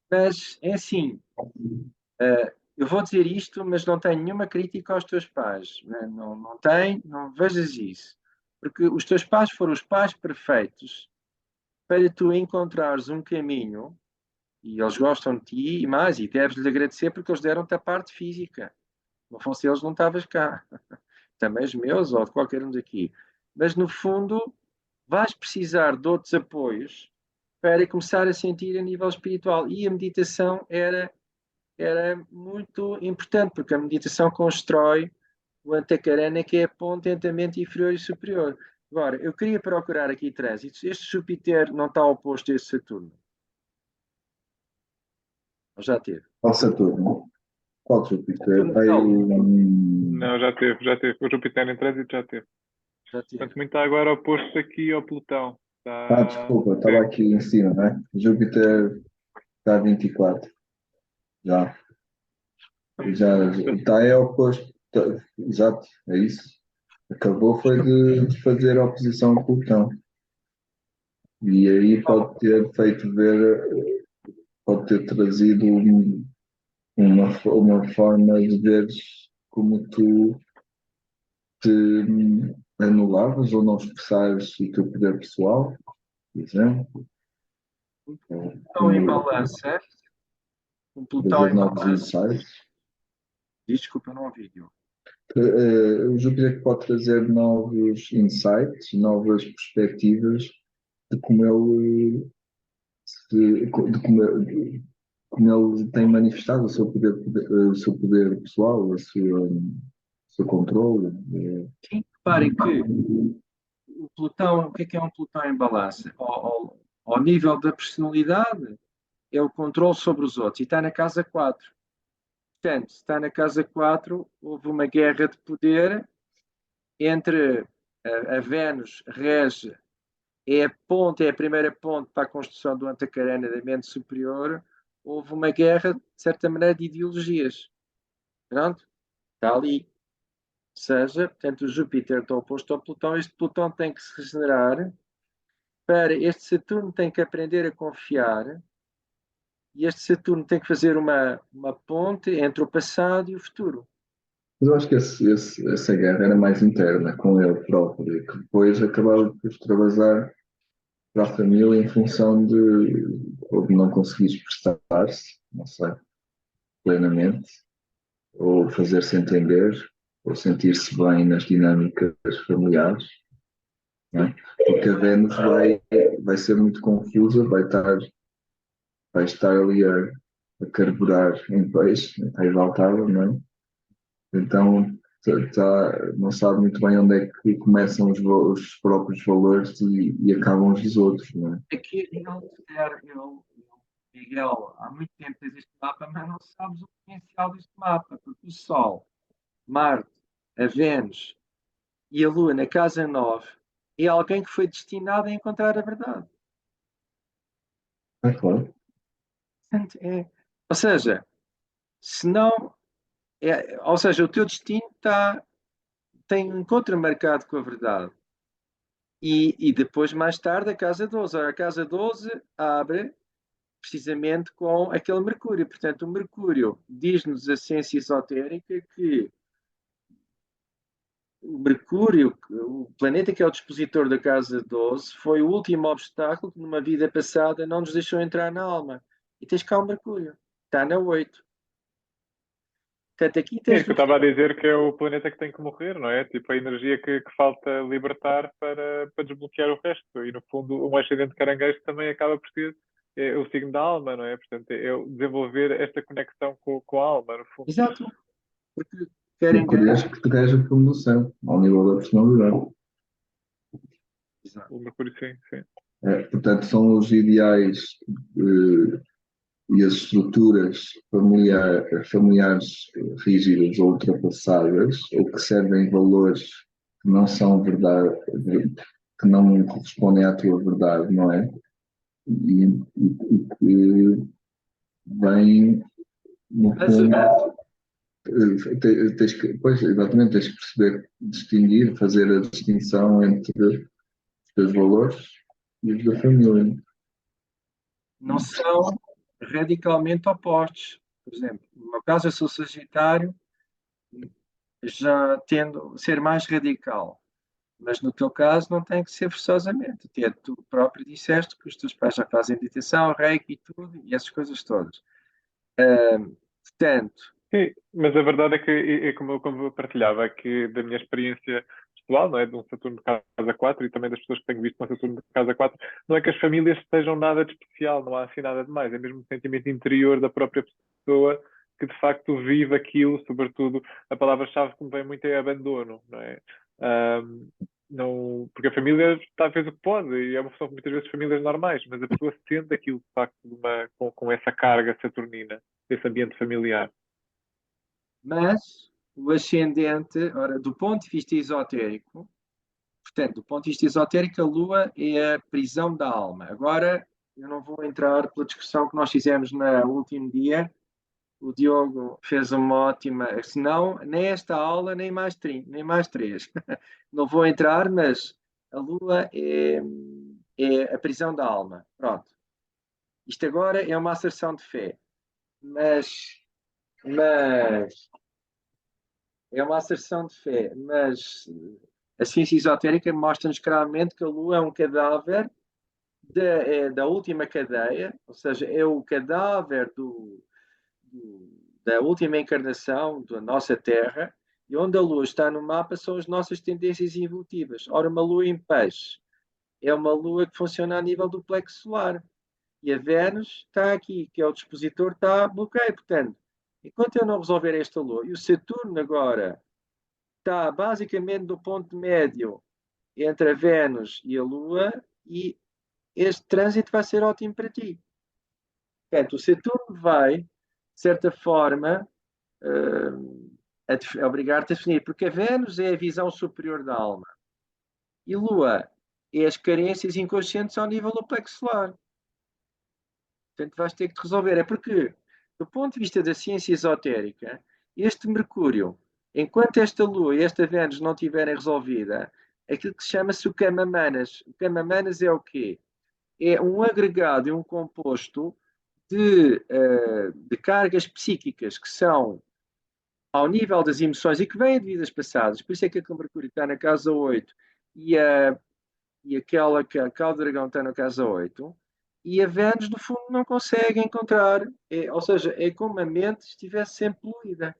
Mas é assim, eu vou dizer isto, mas não tenho nenhuma crítica aos teus pais. Né? Não, não tem, não vejas isso. Porque os teus pais foram os pais perfeitos para tu encontrares um caminho, e eles gostam de ti e mais, e deves-lhes agradecer porque eles deram-te a parte física. Não fosse eles, não estavas cá. Também os meus ou de qualquer um daqui. Mas no fundo, vais precisar de outros apoios para começar a sentir a nível espiritual. E a meditação era muito importante, porque a meditação constrói o antacarana, que é a ponte entre a mente inferior e superior. Agora, eu queria procurar aqui trânsitos. Este Júpiter não está oposto a este Saturno. Ou já teve? Qual Saturno? Qual Júpiter? Saturno está ali. Não, já teve, já teve. O Júpiter em trânsito já teve. Já teve. Portanto, muito está agora oposto aqui ao Plutão. Está... Desculpa, estava Sim. aqui em cima, não é? Júpiter está a 24. Já. Já está é oposto. Exato, é isso. Acabou foi de fazer oposição a Plutão. E aí pode ter feito ver, pode ter trazido uma forma de veres como tu te anulavas ou não expressares o teu poder pessoal, por exemplo, Plutão em como balança. Um Plutão trazer em novos balança. insights. Desculpa, não ouvi. O Júpiter pode trazer novos insights, novas perspectivas de como ele, de como ele tem manifestado o seu poder pessoal, o seu controle. Sim, reparem que o Plutão, o que é um Plutão em balança? Ao nível da personalidade, é o controle sobre os outros. E está na casa 4. Portanto, se está na casa 4, houve uma guerra de poder entre a Vênus rege, é a ponte, é a primeira ponte para a construção do antacarana da mente superior. Houve uma guerra, de certa maneira, de ideologias. Pronto, está ali. Ou seja, portanto, o Júpiter está oposto ao Plutão. Este Plutão tem que se regenerar. Para este Saturno tem que aprender a confiar. E este Saturno tem que fazer uma ponte entre o passado e o futuro. Mas eu acho que essa guerra era mais interna com ele próprio, que depois acabava por extravasar para a família em função ou de não conseguir expressar-se, não sei, plenamente, ou fazer-se entender, ou sentir-se bem nas dinâmicas familiares, não é? Porque a Vênus vai ser muito confusa, vai estar ali a carburar em peixe, está exaltada, não é? Então não sabe muito bem onde é que começam os próprios valores e acabam os dos outros, não é? Aqui Miguel, há muito tempo tens este mapa, mas não sabes o potencial deste mapa, porque o Sol, Marte, a Vênus e a Lua na casa 9 é alguém que foi destinado a encontrar a verdade. É claro. Ou seja, se não. Ou seja, o teu destino tem um encontro marcado com a verdade. E depois, mais tarde, a casa 12. Ora, a casa 12 abre precisamente com aquele Mercúrio. Portanto, o Mercúrio diz-nos a ciência esotérica que o Mercúrio, o planeta que é o dispositor da casa 12, foi o último obstáculo que numa vida passada não nos deixou entrar na alma. E tens cá o Mercúrio. Está na 8. Portanto, aqui É tens isso que eu estava a dizer, que é o planeta que tem que morrer, não é? Tipo, a energia que falta libertar para desbloquear o resto. E, no fundo, um acidente de caranguejo também acaba por ser o signo da alma, não é? Portanto, é o desenvolver esta conexão com a alma, no fundo. Exato. Porque querem Mercúrio que te rege o fundo do céu, ao nível da personalidade. O Mercúrio, sim, sim. Portanto, são os ideais e as estruturas familiares rígidas ou ultrapassadas, ou que servem valores que não são verdade, que não correspondem à tua verdade, não é? E que vêm, no Mas, fundo, pois, exatamente, tens que perceber, distinguir, fazer a distinção entre os teus valores e os da família. não são radicalmente opostos. Por exemplo, no meu caso, eu sou Sagitário, já tendo a ser mais radical. Mas no teu caso não tem que ser forçosamente. Até tu próprio disseste que os teus pais já fazem meditação, reiki e tudo, e essas coisas todas. Portanto, Sim, mas a verdade é que, como eu partilhava, é que da minha experiência pessoal, não é? De um Saturno de casa 4 e também das pessoas que tenho visto com Saturno de casa 4, não é que as famílias sejam nada de especial, não há assim nada de mais, é mesmo um sentimento interior da própria pessoa que de facto vive aquilo, sobretudo a palavra-chave que me vem muito é abandono, não é? Ahm, não, porque a família está a fazer o que pode e é uma função que muitas vezes famílias normais, mas a pessoa sente aquilo de facto com essa carga saturnina, desse ambiente familiar. mas o ascendente, ora, do ponto de vista esotérico, portanto, do ponto de vista esotérico, a Lua é a prisão da alma. Agora, eu não vou entrar pela discussão que nós fizemos no último dia. O Diogo fez uma ótima, se não, nem esta aula, nem mais, 30, nem mais três. Não vou entrar, mas a Lua é a prisão da alma. Pronto. Isto agora é uma asserção de fé, mas é uma asserção de fé, mas a ciência esotérica mostra-nos claramente que a Lua é um cadáver da última cadeia, ou seja, é o cadáver da última encarnação da nossa Terra, e onde a Lua está no mapa são as nossas tendências evolutivas. Ora, uma Lua em peixe é uma Lua que funciona a nível do plexo solar, e a Vênus está aqui, que é o dispositor, está a bloqueio. Portanto, enquanto eu não resolver esta Lua, e o Saturno agora está basicamente no ponto médio entre a Vênus e a Lua, e este trânsito vai ser ótimo para ti. Portanto, o Saturno vai, de certa forma, a obrigar-te a definir, porque a Vênus é a visão superior da alma e Lua é as carências inconscientes ao nível do plexo solar. Portanto, vais ter que te resolver. É porque, do ponto de vista da ciência esotérica, este Mercúrio, enquanto esta Lua e esta Vênus não tiverem resolvida, aquilo que se chama-se o Kama-manas. O Kama-manas é o quê? É um agregado e um composto de cargas psíquicas que são ao nível das emoções e que vêm de vidas passadas. Por isso é que aquele Mercúrio está na casa 8 e, aquela que o dragão está na casa 8 e a Vênus, no fundo, não consegue encontrar. Ou seja, é como a mente estivesse sempre poluída.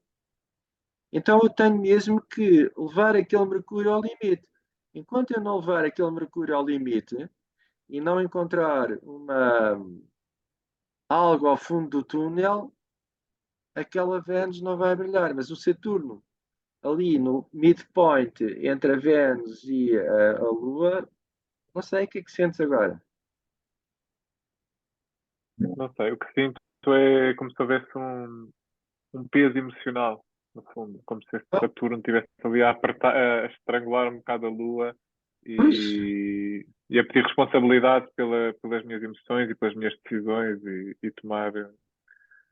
Então eu tenho mesmo que levar aquele Mercúrio ao limite. Enquanto eu não levar aquele Mercúrio ao limite e não encontrar algo ao fundo do túnel, aquela Vênus não vai brilhar. Mas o Saturno, ali no midpoint entre a Vênus e a Lua, não sei o que é que sentes agora. Não sei, o que sinto é como se houvesse um peso emocional, no fundo, como se este Ah, Saturno estivesse ali a apertar, a estrangular um bocado a Lua pois, e a pedir responsabilidade pelas minhas emoções e pelas minhas decisões e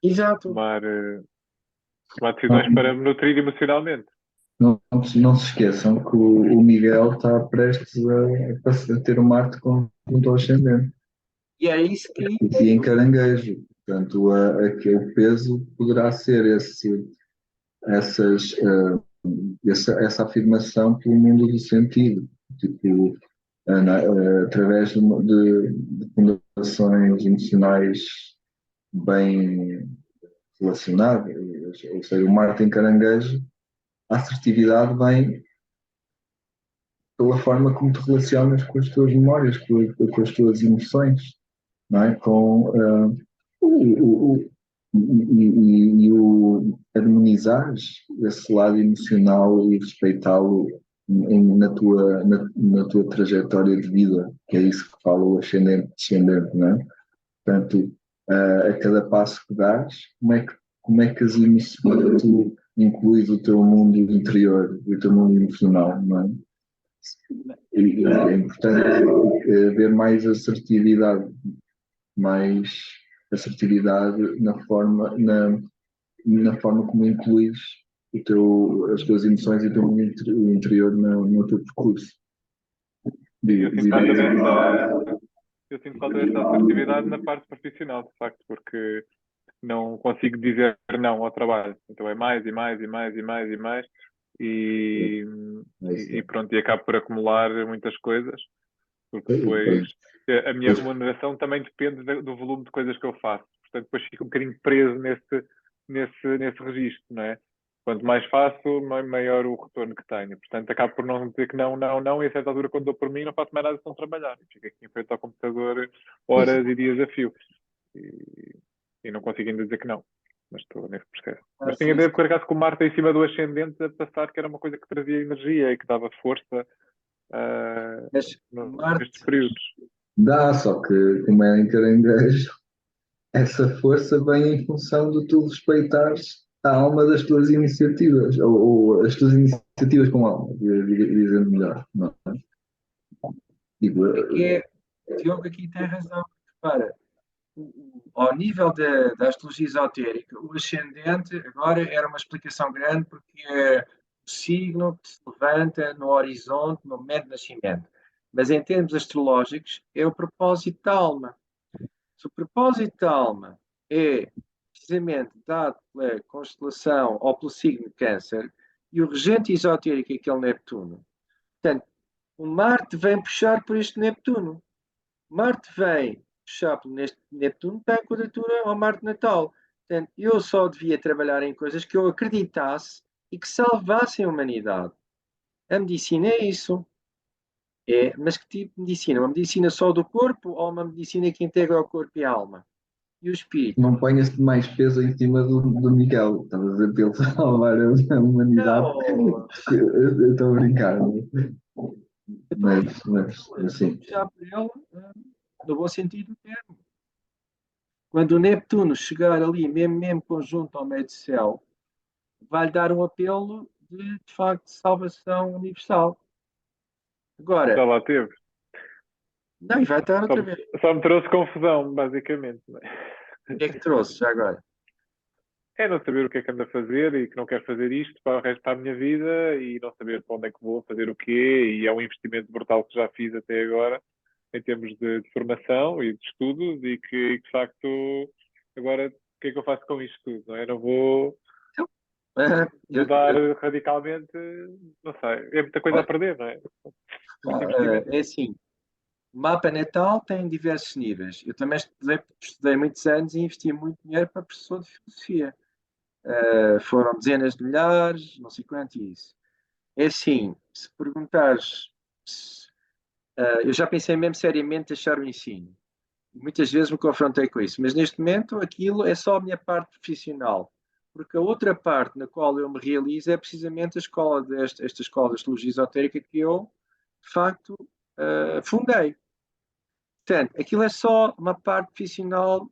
exato. tomar, eh, tomar Não, decisões para me nutrir emocionalmente. não se esqueçam que o Miguel está prestes a ter um Marte conjunto ao ascendente E é isso que. e em caranguejo. Portanto, o peso poderá ser essas, essa afirmação pelo mundo do sentido, tipo, através de fundações emocionais bem relacionadas. Ou seja, o Marte em caranguejo, a assertividade vem pela forma como te relacionas com as tuas memórias, com as tuas emoções, não é? Com o, o, o, harmonizares esse lado emocional e respeitá-lo na tua trajetória de vida, que é isso que fala o ascendente descendente, não é? Portanto, a cada passo que dás, como é que as emoções tu incluís o teu mundo interior, o teu mundo emocional, não é? E é importante haver mais assertividade na forma como incluís as tuas emoções e o teu mundo interior no teu percurso. Eu sinto falta dessa assertividade na parte profissional, de facto, porque não consigo dizer não ao trabalho. Então é mais e mais e mais e mais e mais e pronto, e acabo por acumular muitas coisas, porque depois a minha remuneração também depende do volume de coisas que eu faço. Portanto, depois fico um bocadinho preso nesse registro, não é? Quanto mais faço, maior o retorno que tenho. Portanto, acabo por não dizer que não, não, não, e a certa altura, quando dou por mim, não faço mais nada sem trabalhar. Fico aqui em frente ao computador horas e dias a fio. E não consigo ainda dizer que não. Mas estou nesse processo. Mas tenho a ideia, por acaso, que o Marte em cima do ascendente a passar, que era uma coisa que trazia energia e que dava força nestes períodos. Dá, só que como é interengrejo, essa força vem em função de tu respeitares a alma das tuas iniciativas, ou as tuas iniciativas com alma, dizendo melhor. Não é? Diogo aqui tem razão. Repara, ao nível da astrologia esotérica, o ascendente agora era uma explicação grande porque é o signo que se levanta no horizonte, no momento de nascimento. Mas em termos astrológicos, é o propósito da alma. Se o propósito da alma é precisamente dado pela constelação ou pelo signo de Câncer, e o regente esotérico é aquele Neptuno, portanto, o Marte vem puxar por este Neptuno. Marte vem puxar por este Neptuno, está em quadratura ao Marte natal. Portanto, eu só devia trabalhar em coisas que eu acreditasse e que salvassem a humanidade. A medicina é isso. Mas que tipo de medicina? Uma medicina só do corpo ou uma medicina que integra o corpo e a alma? E o espírito? Não ponhas mais peso em cima do Miguel. Estás a dizer para ele salvar a humanidade. Não. Eu estou a brincar. Mas assim. Puxar por ele no bom sentido do termo. Quando o Neptuno chegar ali, mesmo conjunto ao meio do céu, vai-lhe dar um apelo de facto, de salvação universal. Agora, Já lá teve. não, e vai estar outra vez. Só me trouxe confusão, basicamente. O que é que trouxe já agora? É não saber o que é que ando a fazer e que não quero fazer isto para o resto da minha vida e não saber para onde é que vou fazer o quê. E é um investimento brutal que já fiz até agora em termos de formação e de estudos e que de facto agora o que é que eu faço com isto tudo? Não é? Não vou mudar radicalmente, não sei. É muita coisa a perder, não é? É assim, o mapa natal tem diversos níveis. Eu também estudei muitos anos e investi muito dinheiro para professor de filosofia. Foram dezenas de milhares, não sei quanto isso. É assim, se perguntares, eu já pensei mesmo seriamente deixar o ensino. Muitas vezes me confrontei com isso, mas neste momento aquilo é só a minha parte profissional, porque a outra parte na qual eu me realizo é precisamente esta escola de astrologia esotérica que eu, de facto, fundei. Portanto, aquilo é só uma parte profissional,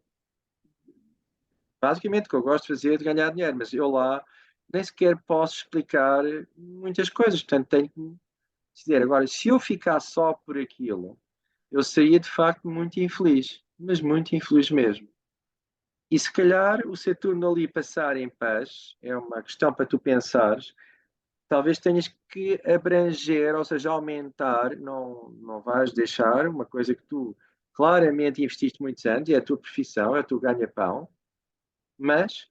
basicamente, que eu gosto de fazer, de ganhar dinheiro, mas eu lá nem sequer posso explicar muitas coisas, portanto, tenho que dizer. Agora, se eu ficar só por aquilo, eu seria de facto muito infeliz, mas muito infeliz mesmo. E se calhar o Saturno ali passar em paz é uma questão para tu pensares. Talvez tenhas que abranger, ou seja, aumentar, não vais deixar uma coisa que tu claramente investiste muitos anos, e é a tua profissão, é o teu ganha-pão, mas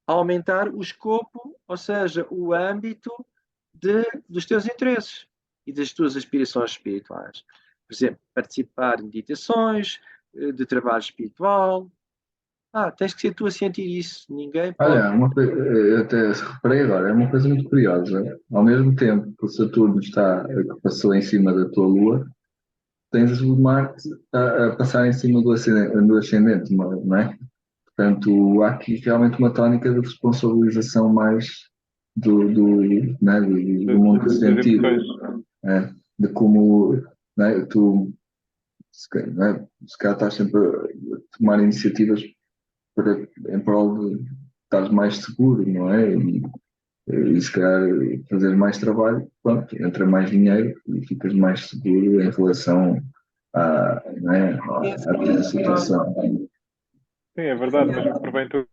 aumentar o escopo, ou seja, o âmbito dos teus interesses e das tuas aspirações espirituais. Por exemplo, participar de meditações, de trabalho espiritual. Tens que ser tu a sentir isso. Ninguém pode. Olha, eu até reparei agora, é uma coisa muito curiosa. Ao mesmo tempo que o Saturno que passou em cima da tua Lua, tens o Marte a passar em cima do ascendente, não é? Portanto, há aqui realmente uma tónica de responsabilização mais né, do mundo das científico, emoções. né, de como, né, tu né, se calhar estás sempre a tomar iniciativas em prol de estar mais seguro, não é? E se calhar fazer mais trabalho, pronto, entra mais dinheiro e ficas mais seguro em relação né, Esse à é o situação. Sim, é verdade, mas provém tudo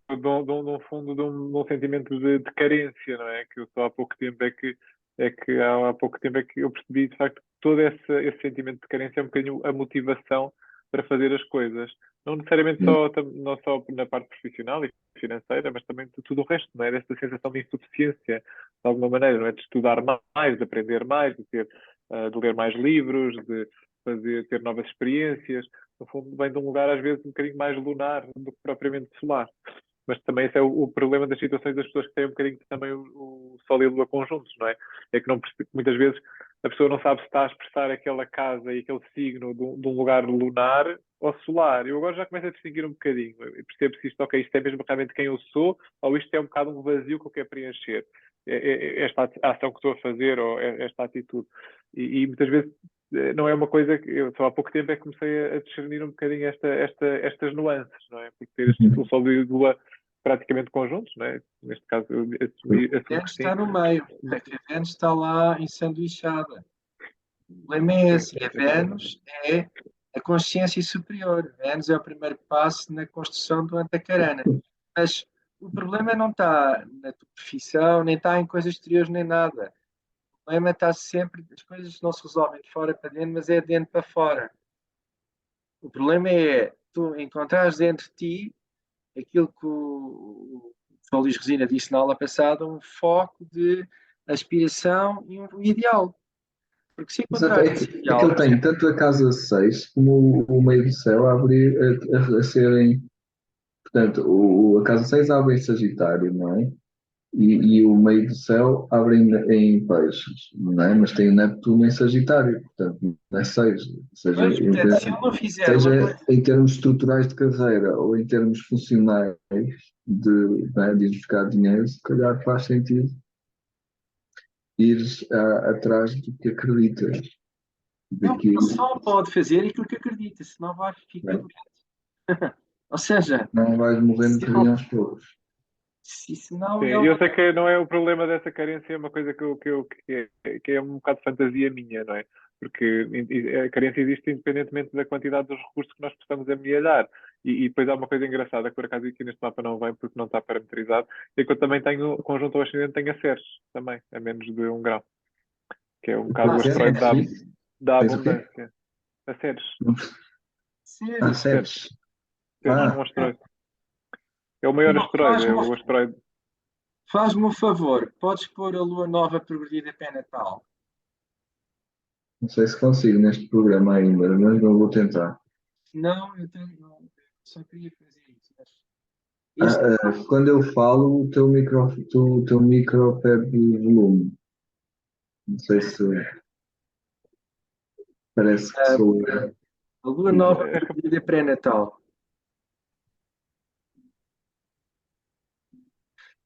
de um fundo de um sentimento de carência, não é? Que eu só há pouco tempo há pouco tempo é que eu percebi de facto que todo esse sentimento de carência é um bocadinho a motivação para fazer as coisas. Não necessariamente não só na parte profissional e financeira, mas também de tudo o resto, não é? Desta sensação de insuficiência, de alguma maneira, não é? De estudar mais, de aprender mais, de ler mais livros, ter novas experiências. No fundo, vem de um lugar às vezes um bocadinho mais lunar do que propriamente solar. Mas também esse é o problema das situações das pessoas que têm um bocadinho também o Sol e a Lua conjuntos, não é? É que não, muitas vezes a pessoa não sabe se está a expressar aquela casa e aquele signo de um lugar lunar ou solar. Eu agora já começo a distinguir um bocadinho. Eu percebo se isto, ok, isto é mesmo realmente quem eu sou ou isto é um bocado um vazio que eu quero preencher. Esta ação que estou a fazer ou esta atitude. E muitas vezes não é uma coisa que eu só há pouco tempo é que comecei a discernir um bocadinho estas nuances, não é? Porque ter o Sol e a Lua praticamente conjuntos, não é? Neste caso, eu assumo Vênus que sim. está no meio, é que a Vênus está lá ensanduichada. O problema é Sim, esse, a Vênus é a consciência superior. A Vênus é o primeiro passo na construção do Antacarana. Mas o problema não está na tua profissão, nem está em coisas exteriores, nem nada. O problema está sempre, as coisas não se resolvem de fora para dentro, mas é de dentro para fora. O problema é tu encontrares dentro de ti aquilo que o João Luís Resina disse na aula passada, um foco de aspiração e um ideal. Porque se Mas até encontrar esse é que ideal, ele por tem exemplo, tanto a casa 6 como o meio do céu a abrir, a serem. Portanto, a casa 6 abre em Sagitário, não é? E o meio do céu abre em Peixes, não é? Mas tem o Neptuno em Sagitário, portanto, não é 6. Ou seja, pois, portanto, se ele não fizer uma seja coisa, em termos estruturais de carreira ou em termos funcionais de ir buscar dinheiro, se calhar faz sentido ires atrás do que acreditas, não, ele daquilo, só pode fazer aquilo que acredita, senão vai ficar né? doente. Ou seja, Não vais morrendo se, de rim aos poucos. senão sim. ele E eu sei que não é o problema dessa carência, é uma coisa que é um bocado de fantasia minha, não é? Porque a carência existe independentemente da quantidade dos recursos que nós possamos amealhar. E depois há uma coisa engraçada, que por acaso aqui neste mapa não vem porque não está parametrizado, é que eu também tenho, conjunto ao ascendente, tenho a Ceres, também, a menos de 1 grau, que é um bocado o asteroide da Tens o quê? abundância. A Ceres, Ah, ser, Ceres, Ceres. Ceres, um Ah, asteroide. É o maior asteroide, é faz-me o asteroide. um favor, podes pôr a lua nova progredida pé natal. não sei se consigo neste programa ainda, mas não vou tentar. Não, eu tenho, não, só queria fazer isso. Mas Ah, este, quando eu falo, o teu micro perde volume. Não sei se parece que a, sou eu. a lua nova És progredida pré-natal.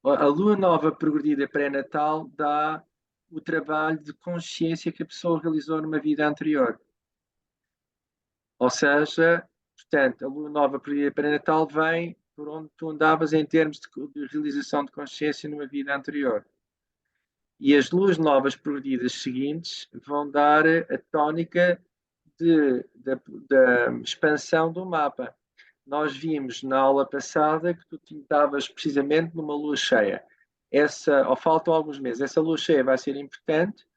A lua nova progredida pré-natal dá o trabalho de consciência que a pessoa realizou numa vida anterior. Ou seja, portanto, a lua nova progredida pré-natal vem por onde tu andavas em termos de realização de consciência numa vida anterior. E as luas novas progredidas seguintes vão dar a tónica da expansão do mapa. Nós vimos na aula passada que tu estavas precisamente numa lua cheia. Ou faltam alguns meses. Essa lua cheia vai ser importante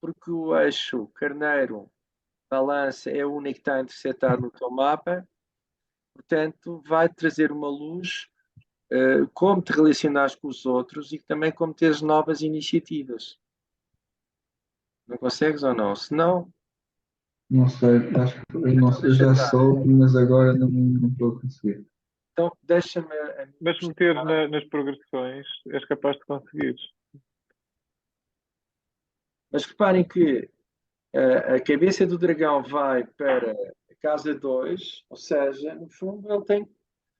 porque o eixo carneiro-balança é o único que está interceptado no teu mapa. Portanto, vai trazer uma luz como te relacionares com os outros e também como teres novas iniciativas. Não consegues ou não? Se não, Não sei, acho que eu, não então sei, eu deixa já estar. soube, mas agora não estou a conseguir. Então deixa-me a mim Mas meter nas progressões és capaz de conseguir. Mas reparem que a cabeça do dragão vai para a casa 2, ou seja, no fundo ele tem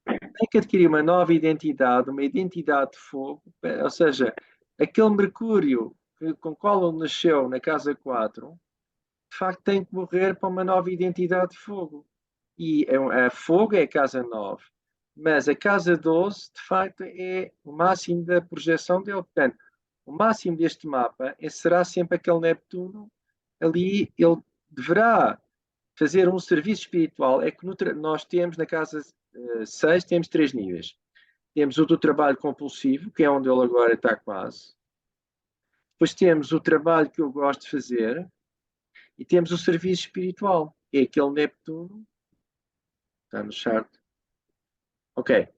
tem que adquirir uma nova identidade, uma identidade de fogo, ou seja, aquele Mercúrio com o qual ele nasceu na casa 4, de facto tem que morrer para uma nova identidade de fogo. E a fogo é a casa 9, mas a casa 12, de facto, é o máximo da projeção dele. Portanto, o máximo deste mapa será sempre aquele Neptuno ali, ele deverá fazer um serviço espiritual. É que nós temos na casa 6, temos 3 níveis. Temos o do trabalho compulsivo, que é onde ele agora está quase. Depois temos o trabalho que eu gosto de fazer. E temos o serviço espiritual, que é aquele Neptuno. Está no chart. Ok.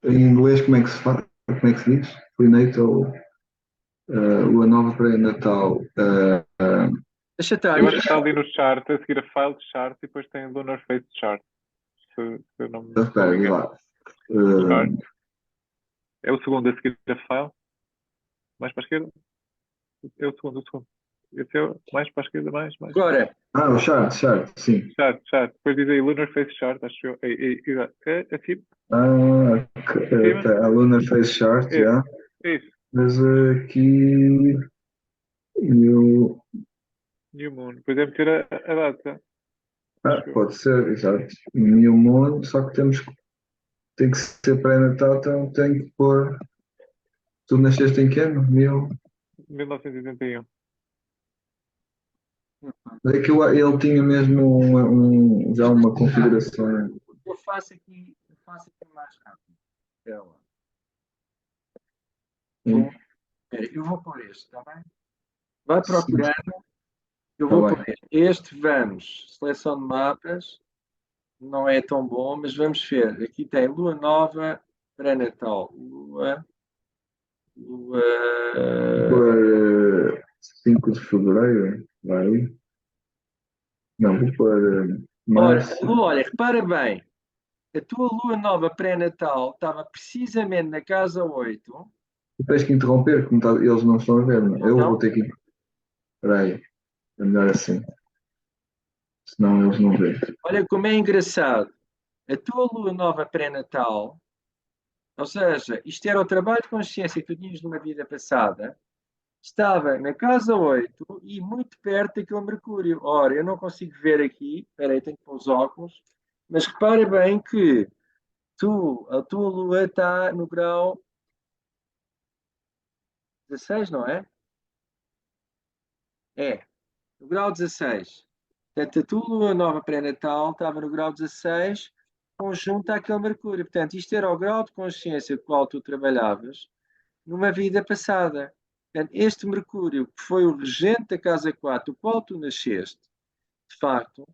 Em inglês, como é que se fala? Como é que se diz? Prenatal, lua nova pré-natal. Deixa estar. Eu acho que está ali no chart, a seguir a file chart e depois tem Lunar Phase Chart. Se eu não me Espera, engano. lá. Chart. É o segundo a seguir a file. Mais para a esquerda. É o segundo, o segundo. Esse é o mais para a esquerda, mais. Agora, O chart, sim. Chart. Depois diz aí Lunar Phase Chart, acho eu. Assim, A Lunar Phase Chart, já. Isso. Mas aqui eu... New Moon. Depois é meter a data. pode ser, exato. New Moon, só que tem que ser pré-natal, então tem que pôr. Tu nasceste em que ano? 1981. É que ele tinha mesmo já uma configuração. eu faço aqui mais rápido. Então, eu vou pôr este, está bem? Vai procurando. Eu Tá vou bem. pôr este. Este vamos. Seleção de mapas. Não é tão bom, mas vamos ver. Aqui tem Lua Nova, pré-natal. Lua. Por 5 de fevereiro, vai. Não, vou pôr março. Olha, repara bem. A tua lua nova pré-natal estava precisamente na casa 8. Tu tens que interromper, como eles não estão a ver, não? Eu vou ter que. Espera aí, é melhor assim. Senão eles não veem. Olha como é engraçado. A tua lua nova pré-natal, ou seja, isto era o trabalho de consciência que tu tinhas numa vida passada, estava na casa 8 e muito perto daquele Mercúrio. Ora, eu não consigo ver aqui, espera aí, tenho que pôr os óculos, mas repara bem que a tua lua está no grau 16, não é? É, no grau 16. Portanto, a tua lua nova pré-natal estava no grau 16, conjunto àquele Mercúrio. Portanto, isto era o grau de consciência com o qual tu trabalhavas numa vida passada. Portanto, este Mercúrio, que foi o regente da casa 4, do qual tu nasceste, de facto,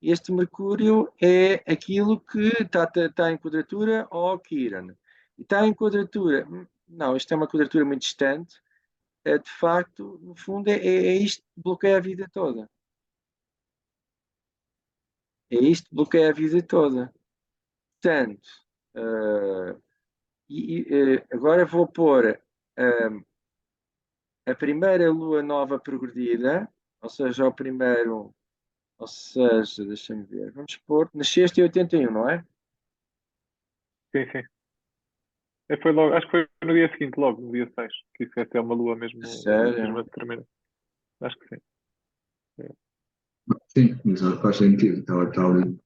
este Mercúrio é aquilo que está em quadratura ao Quiron. E está em quadratura, não, isto é uma quadratura muito distante, de facto, no fundo, é isto que bloqueia a vida toda. É isto que bloqueia a vida toda. Portanto, agora vou pôr a primeira lua nova progredida, ou seja, deixa-me ver, vamos pôr, nasceste em 81, não é? Sim. Foi logo, acho que foi no dia seguinte, logo, no dia 6, que isso é ter uma lua mesmo, Sério? mesmo a determinar. Acho que sim. Sim, exato, faz sentido. Está ali.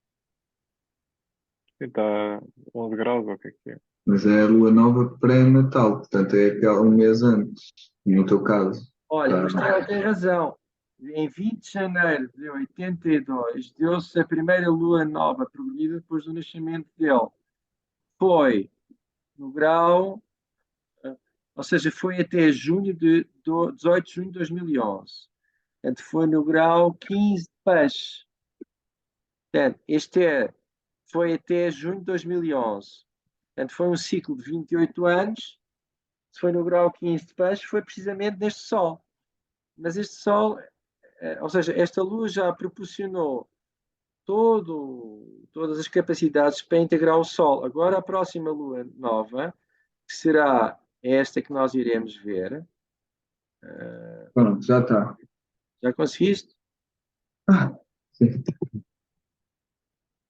Sim, está 11 graus, ou o que é? Mas é a lua nova pré-natal, portanto é um mês antes, no teu caso. Olha, mas tem razão. Em 20 de janeiro de 82, deu-se a primeira lua nova progredida depois do nascimento dele. Foi no grau, ou seja, foi até 18 de junho de 2011. Portanto, foi no grau 15 de peixe. Portanto, foi até junho de 2011. Portanto, foi um ciclo de 28 anos. Se foi no grau 15 de peixe, foi precisamente neste Sol. Mas este Sol, ou seja, esta Lua já proporcionou todas as capacidades para integrar o Sol. Agora, a próxima Lua nova, que será esta que nós iremos ver. Pronto, já está. Já conseguiste? Sim,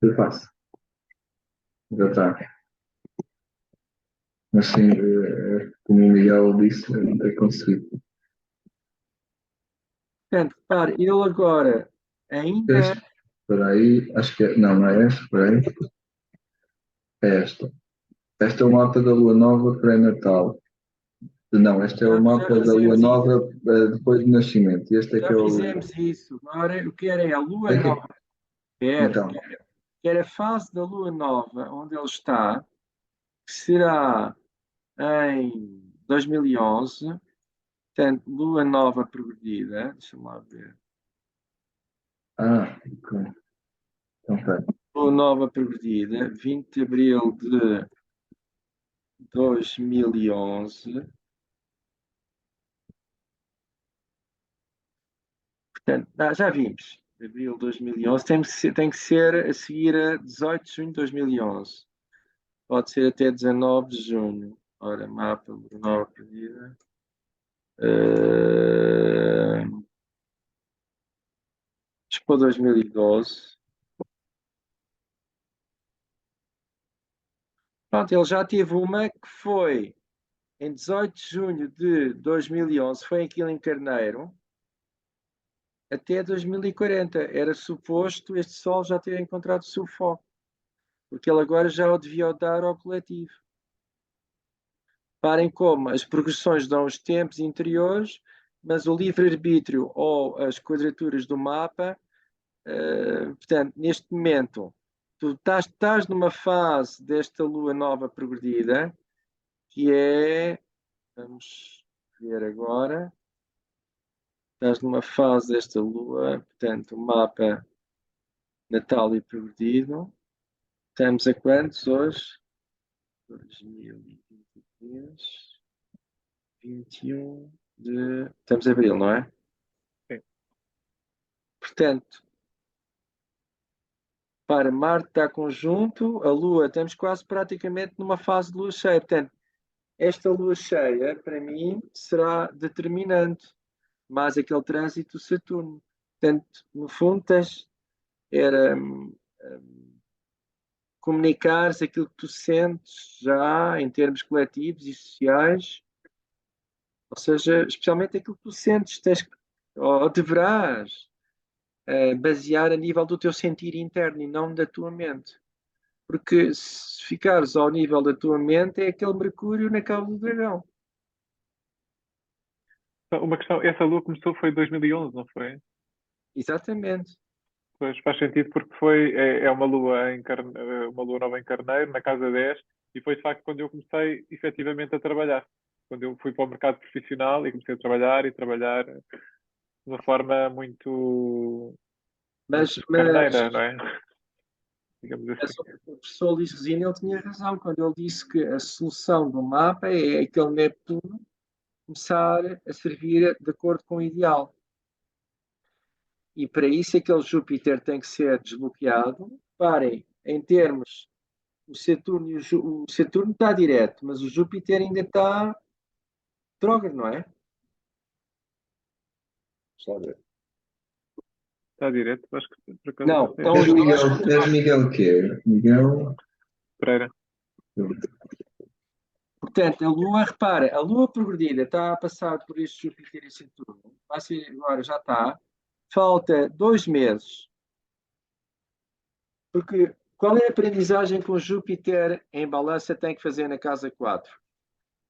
eu faço. já está. Mas sim, como o Miguel disse, não tem conseguido. Portanto, repare, ele agora ainda. Espera aí, acho que é. Não, não é esta, espera aí. É esta. Esta é o mapa da Lua Nova pré-natal. Não, este é o Já mapa da Lua fizemos isso. Nova depois do nascimento. Este é que Já é o. fizemos isso. Agora eu quero é a Lua É Nova. que, Quero, então, quero a fase da Lua Nova, onde ele está, que será em 2011. Portanto, Lua Nova progredida. Deixa-me lá ver. ok. Então, espera. Lua Nova progredida, 20 de abril de 2011. Portanto, já vimos. Abril de 2011. Tem que ser a seguir a 18 de junho de 2011. Pode ser até 19 de junho. Ora, mapa de nova pedida. Expo 2012. Pronto, ele já teve uma que foi em 18 de junho de 2011, foi aquilo em Carneiro, até 2040. Era suposto este Sol já ter encontrado o seu foco, porque ele agora já o devia dar ao coletivo. Parem como as progressões dão os tempos interiores, mas o livre-arbítrio ou as quadraturas do mapa, portanto, neste momento, tu estás numa fase desta lua nova progredida, que é, vamos ver agora, estás numa fase desta lua, portanto, o mapa natal e progredido. Estamos a quantos hoje? 2023, 21 de. Estamos a abril, não é? Sim. Portanto, para Marte está conjunto, a Lua, estamos quase praticamente numa fase de lua cheia. Portanto, esta lua cheia, para mim, será determinante, mais aquele trânsito Saturno. Portanto, no fundo, era comunicares aquilo que tu sentes já em termos coletivos e sociais, ou seja, especialmente aquilo que tu sentes, ou deverás basear a nível do teu sentir interno e não da tua mente. Porque se ficares ao nível da tua mente, é aquele Mercúrio na cauda do dragão. Então, uma questão, essa lua começou foi em 2011, não foi? Exatamente. Pois faz sentido porque é uma lua uma lua nova em Carneiro, na casa 10, e foi de facto quando eu comecei efetivamente a trabalhar. Quando eu fui para o mercado profissional e comecei a trabalhar e trabalhar de uma forma muito, Mas, muito mas, carneira, não é? Digamos mas assim. o professor Luís Resina ele tinha razão quando ele disse que a solução do mapa é aquele Neptuno começar a servir de acordo com o ideal. E para isso aquele Júpiter tem que ser desbloqueado. Parem, em termos, o Saturno está direto, mas o Júpiter ainda está retrógrado, não é? Deixa lá ver. Está direto, acho que por acaso Não, não sei. estão os dois És retrógrados. Miguel quê? Miguel. Pereira. Portanto, a Lua, repara, a Lua progredida está a passar por este Júpiter e Saturno. Vai ser, agora já está. Falta 2 meses. Porque qual é a aprendizagem que o Júpiter em balança tem que fazer na casa 4?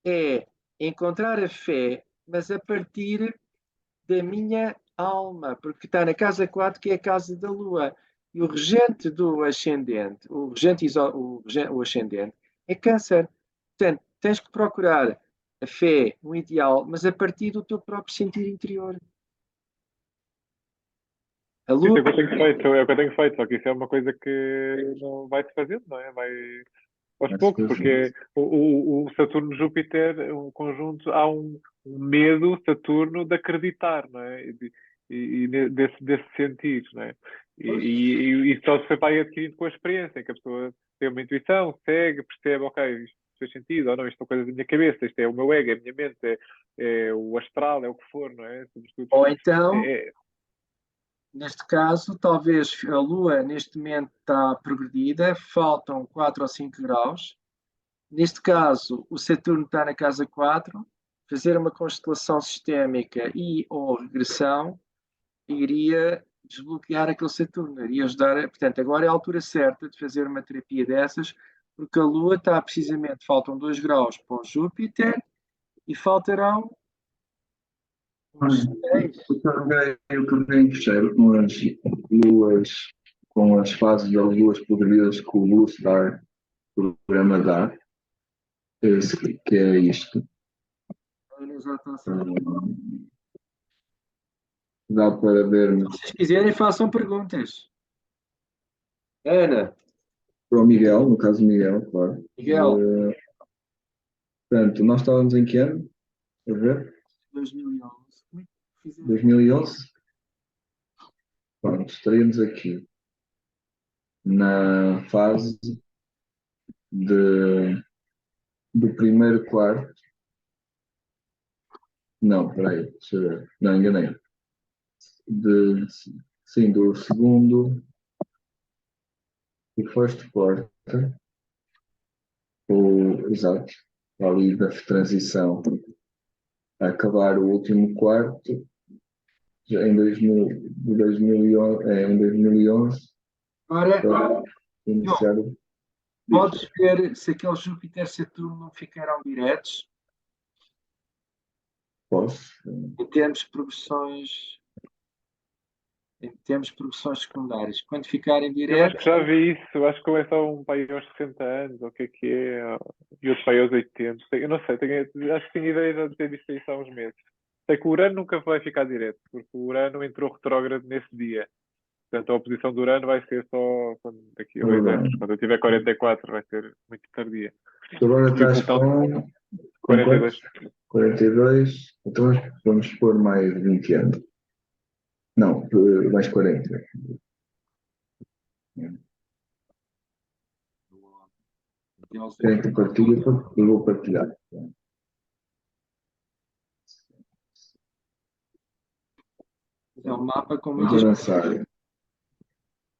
É encontrar a fé, mas a partir da minha alma, porque está na casa 4, que é a casa da Lua. E o regente do ascendente, o ascendente, é Câncer. Portanto, tens que procurar a fé, o ideal, mas a partir do teu próprio sentir interior. A Isso Lua. é o que eu tenho feito, é o que eu tenho feito, só que isso é uma coisa que não vai-se fazendo, não é? Vai aos poucos, porque o Saturno-Júpiter, um conjunto, há um medo Saturno de acreditar, não é? Desse sentir, não é? E só se foi para aí adquirindo com a experiência, em que a pessoa tem uma intuição, segue, percebe, ok, isto faz sentido, ou não, isto são coisas da minha cabeça, isto é o meu ego, é a minha mente, é o astral, é o que for, não é? Sobretudo, Ou então, é, Neste caso, talvez a Lua neste momento está progredida, faltam 4 ou 5 graus. Neste caso, o Saturno está na casa 4, fazer uma constelação sistémica e ou regressão iria desbloquear aquele Saturno, iria ajudar. Portanto, agora é a altura certa de fazer uma terapia dessas, porque a Lua está precisamente, faltam 2 graus para o Júpiter e faltarão uns Olha, 6. eu carreguei em fecheiro com as luas, com as fases das luas progredidas que o Blue Star programa dá, que é isto. Dá para vermos Se vocês quiserem, façam perguntas. Ana, para o Miguel, no caso Miguel, claro. Miguel, Portanto, nós estávamos em que ano? A ver? 2011. Como é que fizemos? 2011? Pronto, estaríamos aqui na fase do primeiro quarto. Não, peraí, deixa eu ver. Não, enganei. Sim, do segundo, do first quarter, exato, ali da transição, a acabar o último quarto, já em 2011, em 2011, Agora, para iniciar o. podes ver se aquele Júpiter e Saturno não ficaram diretos Posso? em termos de progressões, secundárias. Quando ficarem Eu acho que diretos, já vi isso, eu acho que começa um pai aos 60 anos, ou o que é, e outro pai aos 80. Eu não sei, acho que tenho ideia já de ter visto isso há uns meses. Sei que o Urano nunca vai ficar direto, porque o Urano entrou retrógrado nesse dia. Portanto, a oposição do Urano vai ser só daqui a 2 anos. Quando eu tiver 44, vai ser muito tardia. Tu agora E o estás Plutão, com 42. 42, então vamos pôr mais 20 anos. Não, mais 40. Querem que partilhe? Eu vou partilhar. é um mapa com Vamos muitas. avançar.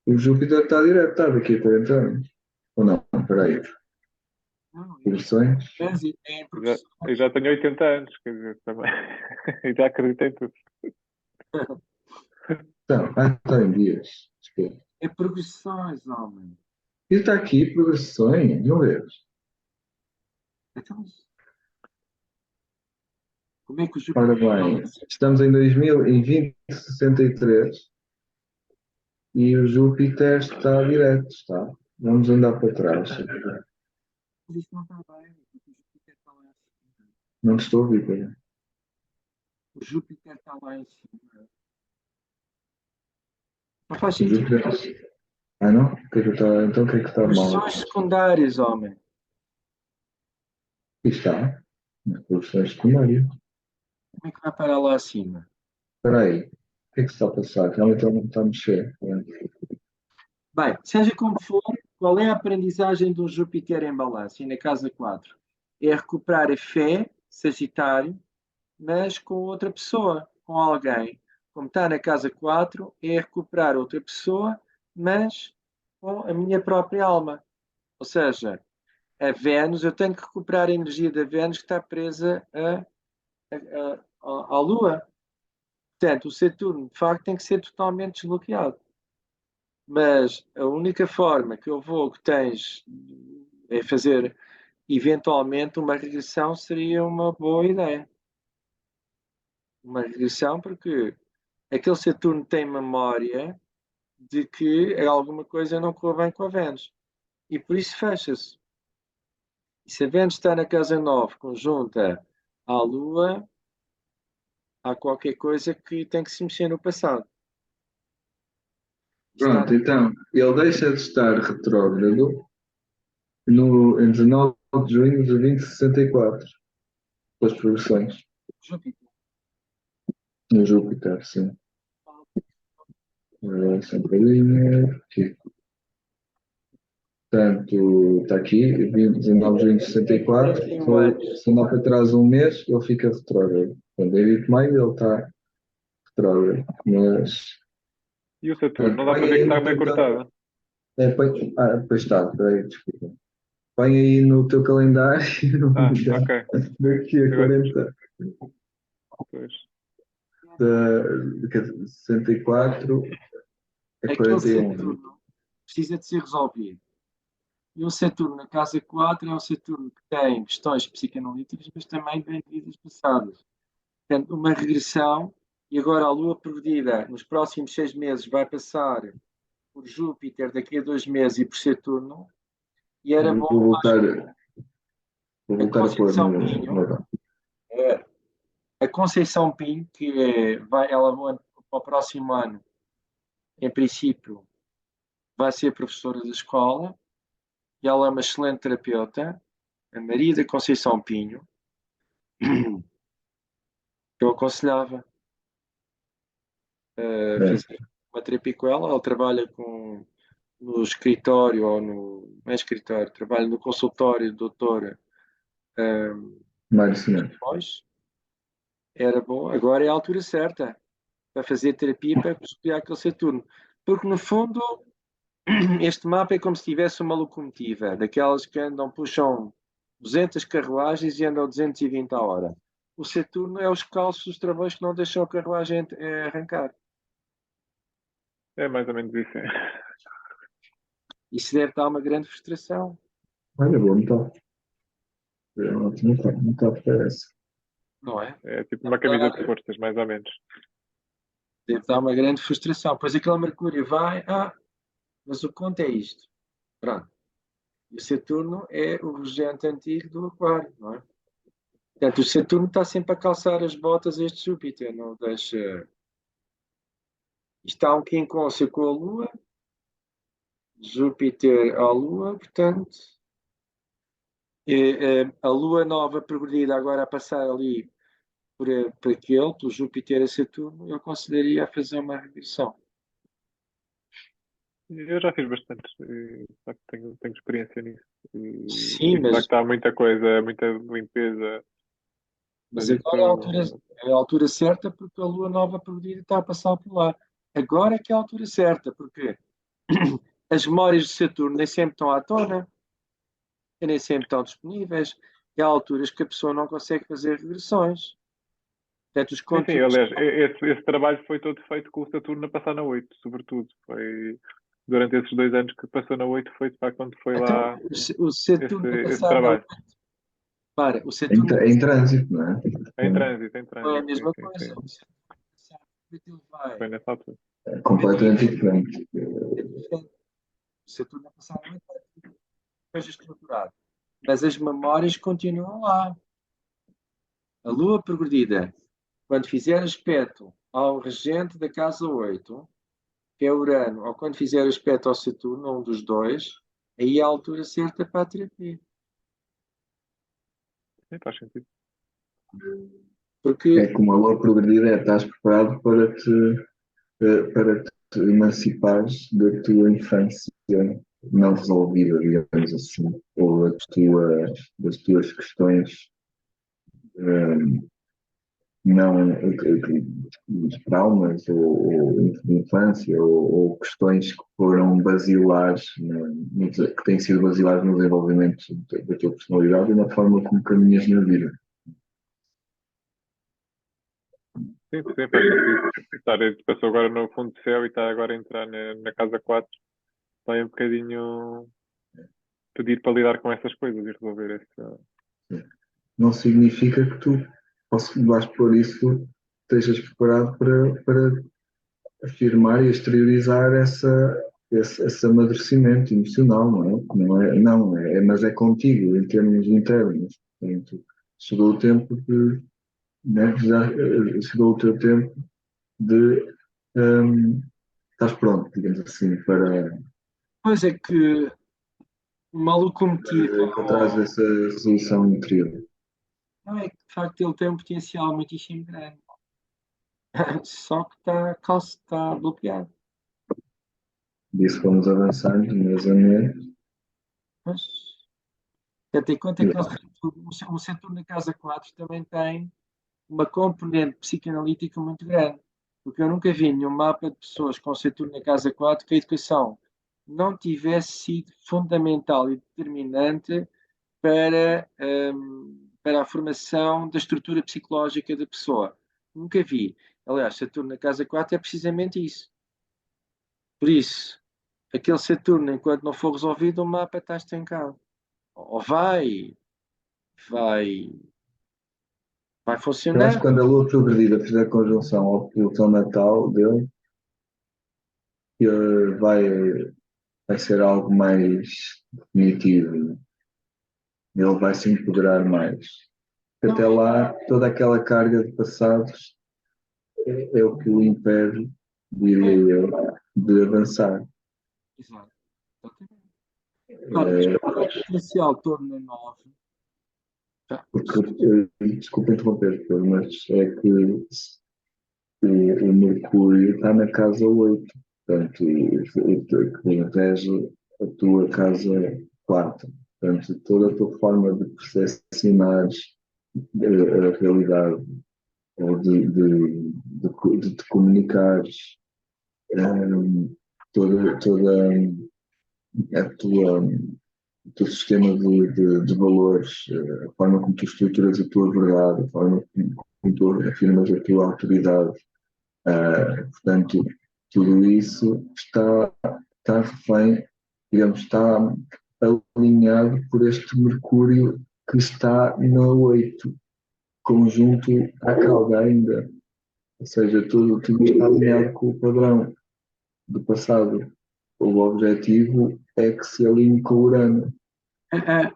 O Júpiter está direto, está daqui a 40 anos. Ou não? Espera aí. Não, Posições. em Eu já tenho 80 anos, quer dizer, também. E já acreditei em tudo. Então, está em dias. Espera. é progressões, homem. E está aqui, progressões, não vês? Então, como é que o Ora Júpiter. bem, estamos em 2063 e o Júpiter está direto, está. Vamos andar para trás. Mas isso não está bem, porque o Júpiter está lá em cima. Não te estou a ouvir, Pedro. O Júpiter está lá em cima. Não faz O sentido. Júpiter. Ah, não? Então o que é que está mal? Progressões secundárias, homem. Aqui está. Nas posições secundárias. Como é que vai parar lá acima? Espera aí. O que é que se está a passar? Realmente ele não está a mexer. Bem, seja como for, qual é a aprendizagem do Júpiter em balanço e na casa 4? É recuperar a fé, Sagitário, mas com outra pessoa, com alguém. Como está na casa 4, é recuperar outra pessoa, mas com a minha própria alma. Ou seja, a Vênus, eu tenho que recuperar a energia da Vênus que está presa à Lua. Portanto, o Saturno, de facto, tem que ser totalmente desbloqueado. Mas a única forma que tens é fazer eventualmente uma regressão seria uma boa ideia. Uma regressão porque aquele Saturno tem memória de que alguma coisa não correu bem com a Vênus. E por isso fecha-se. E se a Vênus está na casa 9, conjunta à Lua, há qualquer coisa que tem que se mexer no passado. Está Pronto, então, ele deixa de estar retrógrado em 19 de junho de 2064, pelas progressões, Júpiter. no Júpiter, sim. Só um bocadinho, aqui. Portanto, está aqui, 19 de junho de 64, se andar para trás um mês, ele fica retrógrado. Portanto, em 20 de maio ele está retrógrado, mas E o Saturno? Não dá Põe para ver que aí está no meio teu cortado. pois está, peraí, desculpa. Põe aí no teu calendário Ah, ok. daqui a Agora, 40, pois. de 64 a Aquele 41. Saturno precisa de ser resolvido. E o Saturno na casa 4 é um Saturno que tem questões psicanalíticas, mas também vem de vidas passadas. Portanto, uma regressão, e agora a Lua progredida nos próximos 6 meses vai passar por Júpiter daqui a 2 meses e por Saturno, e era bom Vou a voltar a pôr Conceição Pinho, eh, a Conceição Pinho, que ela para o próximo ano, em princípio, vai ser professora da escola, e ela é uma excelente terapeuta, a Maria da Conceição Pinho, eu aconselhava a É, fazer uma terapia com ela. Ela trabalha no escritório, ou não é escritório, trabalha no consultório do doutor Mário Cimento. Simões. Era bom, agora é a altura certa para fazer terapia para estudar aquele Saturno. Porque, no fundo, este mapa é como se tivesse uma locomotiva, daquelas que puxam 200 carruagens e andam 220 a hora. O Saturno é os calços dos travões que não deixam a carruagem arrancar. É mais ou menos isso. É, Isso deve dar uma grande frustração, Olha, bom, então. Não está, parece. não é? é tipo uma camisa de forças, mais ou menos. Deve dar uma grande frustração. Pois aquele Mercúrio vai, mas o conto é isto. Pronto. E o Saturno é o regente antigo do Aquário, não é? Portanto, o Saturno está sempre a calçar as botas a este Júpiter, não deixa. Está um quincóncio com a Lua, Júpiter à Lua, portanto, a Lua nova progredida agora a passar ali por aquele, pelo Júpiter a Saturno, eu consideraria fazer uma regressão. Eu já fiz bastante, e, de facto, tenho experiência nisso. Sim, E de facto há muita coisa, muita limpeza, mas mas isso agora é a altura certa porque a Lua nova progredida está a passar por lá. Agora é que é a altura certa, porque as memórias de Saturno nem sempre estão à tona, e nem sempre estão disponíveis, e há alturas que a pessoa não consegue fazer regressões. Portanto, os sim, sim, conteúdos. aliás, esse trabalho foi todo feito com o Saturno a passar na 8, sobretudo. Foi durante esses 2 anos que passou na 8, foi de facto quando foi Então, lá o Saturno a esse passar na. trabalho. Para, o Saturno Em trânsito, não é? Em não é a trânsito, sim, mesma sim, coisa. sim. O Saturno a passar, ele vai. Foi nessa altura. É completamente diferente. É diferente. O Saturno a passar na coisa estruturada. Mas as memórias continuam lá. A Lua progredida, quando fizer aspecto ao regente da casa 8, que é Urano, ou quando fizer aspecto ao Saturno, um dos dois, aí é a altura certa para a terapia. Sim, faz sentido. Porque, É como a lua progredida, estás preparado para te emancipares da tua infância não resolvida, digamos assim, ou das tuas questões não de traumas ou de infância ou questões que foram basilares, que têm sido basilares no desenvolvimento da tua personalidade e na forma como caminhas na vida. Sim, sim, faz sentido. Passou agora no fundo do céu e está agora a entrar na casa 4. Vai um bocadinho pedir para lidar com essas coisas e resolver essa. Não significa que tu vais por isso estejas preparado para afirmar e exteriorizar esse amadurecimento emocional, não é? Mas é contigo, em termos internos. Portanto, chegou o tempo né, chegou o teu tempo de estás pronto, digamos assim, para pois é que uma locomotiva, encontrar essa resolução interior. não é que de facto ele tem um potencial muitíssimo grande, só que está bloqueado. Disso vamos avançando mês a mês. Mas, tendo em conta que o Saturno na casa 4 também tem uma componente psicanalítica muito grande. Porque eu nunca vi nenhum mapa de pessoas com Saturno na casa 4 que a educação não tivesse sido fundamental e determinante para a formação da estrutura psicológica da pessoa. Nunca vi. Aliás, Saturno na casa 4 é precisamente isso. Por isso, aquele Saturno, enquanto não for resolvido, o mapa está estancado. Ou vai, vai Eu acho funcionar. que quando a Lua progredida fizer conjunção ao Plutão natal dele, vai, vai ser algo mais definitivo. Ele vai se empoderar mais. Não, Até lá, toda aquela carga de passados é o que o impede, diria eu, de avançar. exato. Agora, o potencial torna 9. Porque, desculpa interromper, Pedro, mas é que o Mercúrio está na casa 8, portanto, que rege a tua casa 4. Portanto, toda a tua forma de percepcionar a realidade ou de te comunicares, toda a tua, o teu sistema de valores, a forma como tu estruturas a tua verdade, a forma como tu afirmas a tua autoridade. Portanto, tudo isso está refém, digamos, está alinhado por este Mercúrio que está na 8, conjunto à cauda ainda. Ou seja, tudo está alinhado com o padrão do passado. O objetivo é que se alinhe com o Urano.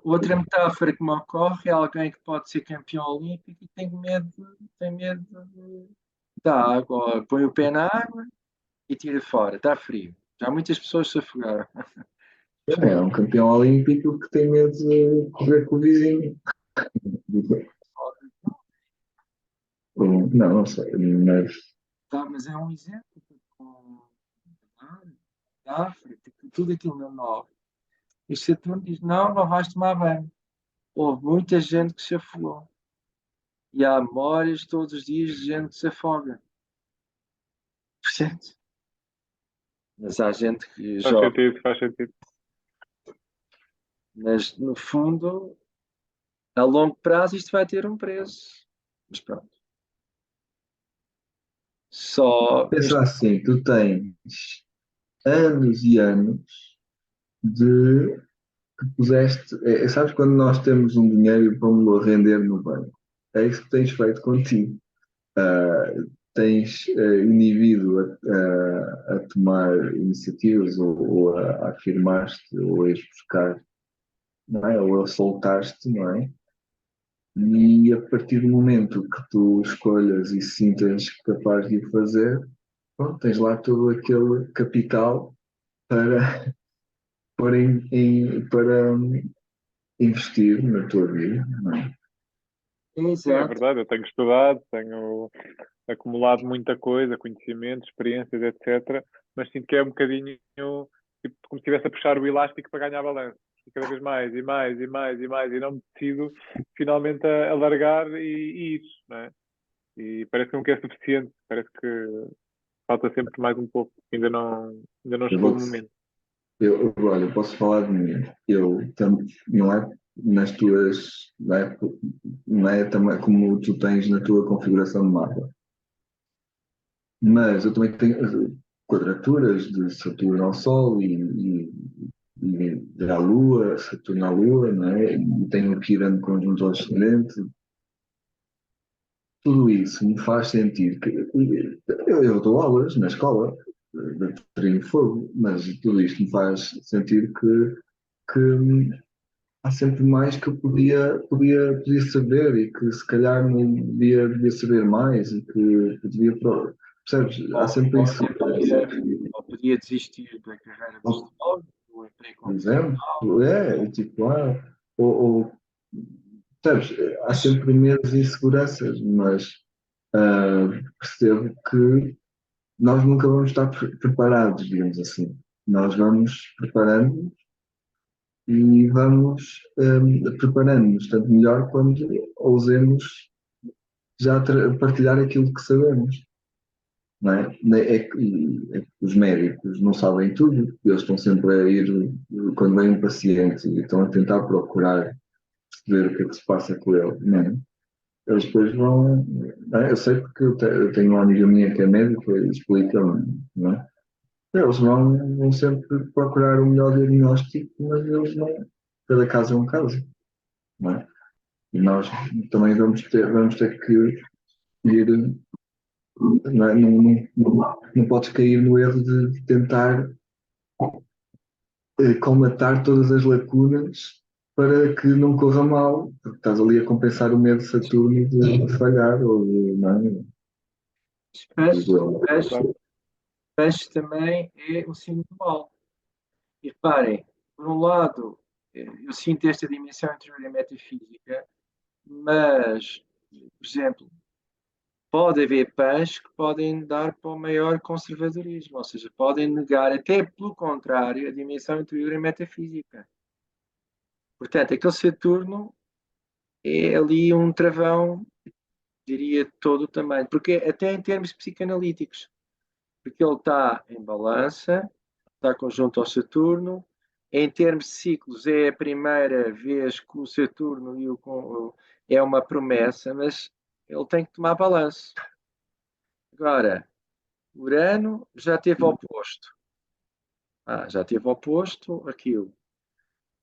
Outra metáfora que me ocorre é alguém que pode ser campeão olímpico e tem medo da água. Põe o pé na água e tira fora. Está frio. Já muitas pessoas se afogaram. É um campeão olímpico que tem medo de correr com o vizinho. Não, não sei, mas Tá, mas é um exemplo. Com da África, tudo aquilo na nove. E Saturno diz: não, não vais tomar banho. Houve muita gente que se afogou. E há memórias todos os dias de gente que se afoga. Percebe? Mas há gente que Faz joga. sentido, faz sentido. Mas, no fundo, a longo prazo isto vai ter um preço. Mas pronto. Só. pensa assim, tu tens anos e anos de que puseste. Sabes quando nós temos um dinheiro e vamos-lo render no banco? É isso que tens feito contigo. Ah, tens inibido a tomar iniciativas ou a afirmar-te ou a ir buscar, não é? Ou a soltar-te, não é? E a partir do momento que tu escolhas e sintas capaz de o fazer, pronto, tens lá todo aquele capital para para investir na tua vida, não é? Sim, é Exato. verdade. Eu tenho estudado, tenho acumulado muita coisa, conhecimentos, experiências, etc. Mas sinto que é um bocadinho tipo, como se estivesse a puxar o elástico para ganhar balanço. E cada vez mais, e mais, e mais, e mais. E não me decido finalmente a largar e ir, não é? E parece que nunca é suficiente. Parece que falta sempre mais um pouco. Ainda não Eu chegou o vou momento. olha, eu posso falar de mim. Não é nas tuas, não é também como tu tens na tua configuração de mapa, mas eu também tenho quadraturas de Saturno ao Sol e da Lua, Saturno à Lua, não é? E tenho aqui grande conjunto ao ascendente. Tudo isso me faz sentir que eu dou aulas na escola de treino de fogo, mas tudo isto me faz sentir que há sempre mais que eu podia saber e que se calhar não devia saber mais e que devia. Percebes? Há sempre isso. Ou podia desistir da carreira de psicólogo, do emprego Por como exemplo, tipo, ou, percebes? Há sempre medos e inseguranças, mas ah, percebo que nós nunca vamos estar preparados, digamos assim. Nós vamos preparando e vamos preparando-nos tanto melhor quando ousemos já partilhar aquilo que sabemos. não é? É que os médicos não sabem tudo, eles estão sempre a ir, quando vem um paciente, e estão a tentar procurar perceber o que é que se passa com ele, não é? Eles depois vão, não é? Eu sei porque eu tenho uma amiga minha que é médica e explica-me, não é? Eles vão sempre procurar o melhor diagnóstico, mas eles não, cada caso é um caso, não é? E nós também vamos ter que ir, não, é? Não podes cair no erro de tentar colmatar todas as lacunas para que não corra mal, porque estás ali a compensar o medo de Saturno de falhar, ou de, não é? Peixe, Digo eu. peixe, peixe também é o signo do mal. E reparem, por um lado, eu sinto esta dimensão interior e metafísica, mas, por exemplo, pode haver pães que podem dar para o maior conservadorismo, ou seja, podem negar, até pelo contrário, a dimensão interior e metafísica. Portanto, aquele Saturno é ali um travão, diria, todo o tamanho, porque até em termos psicanalíticos, porque ele está em balança, está conjunto ao Saturno, em termos de ciclos é a primeira vez que o Saturno é uma promessa, mas ele tem que tomar balanço. Agora, Urano já teve oposto. Já teve oposto aquilo.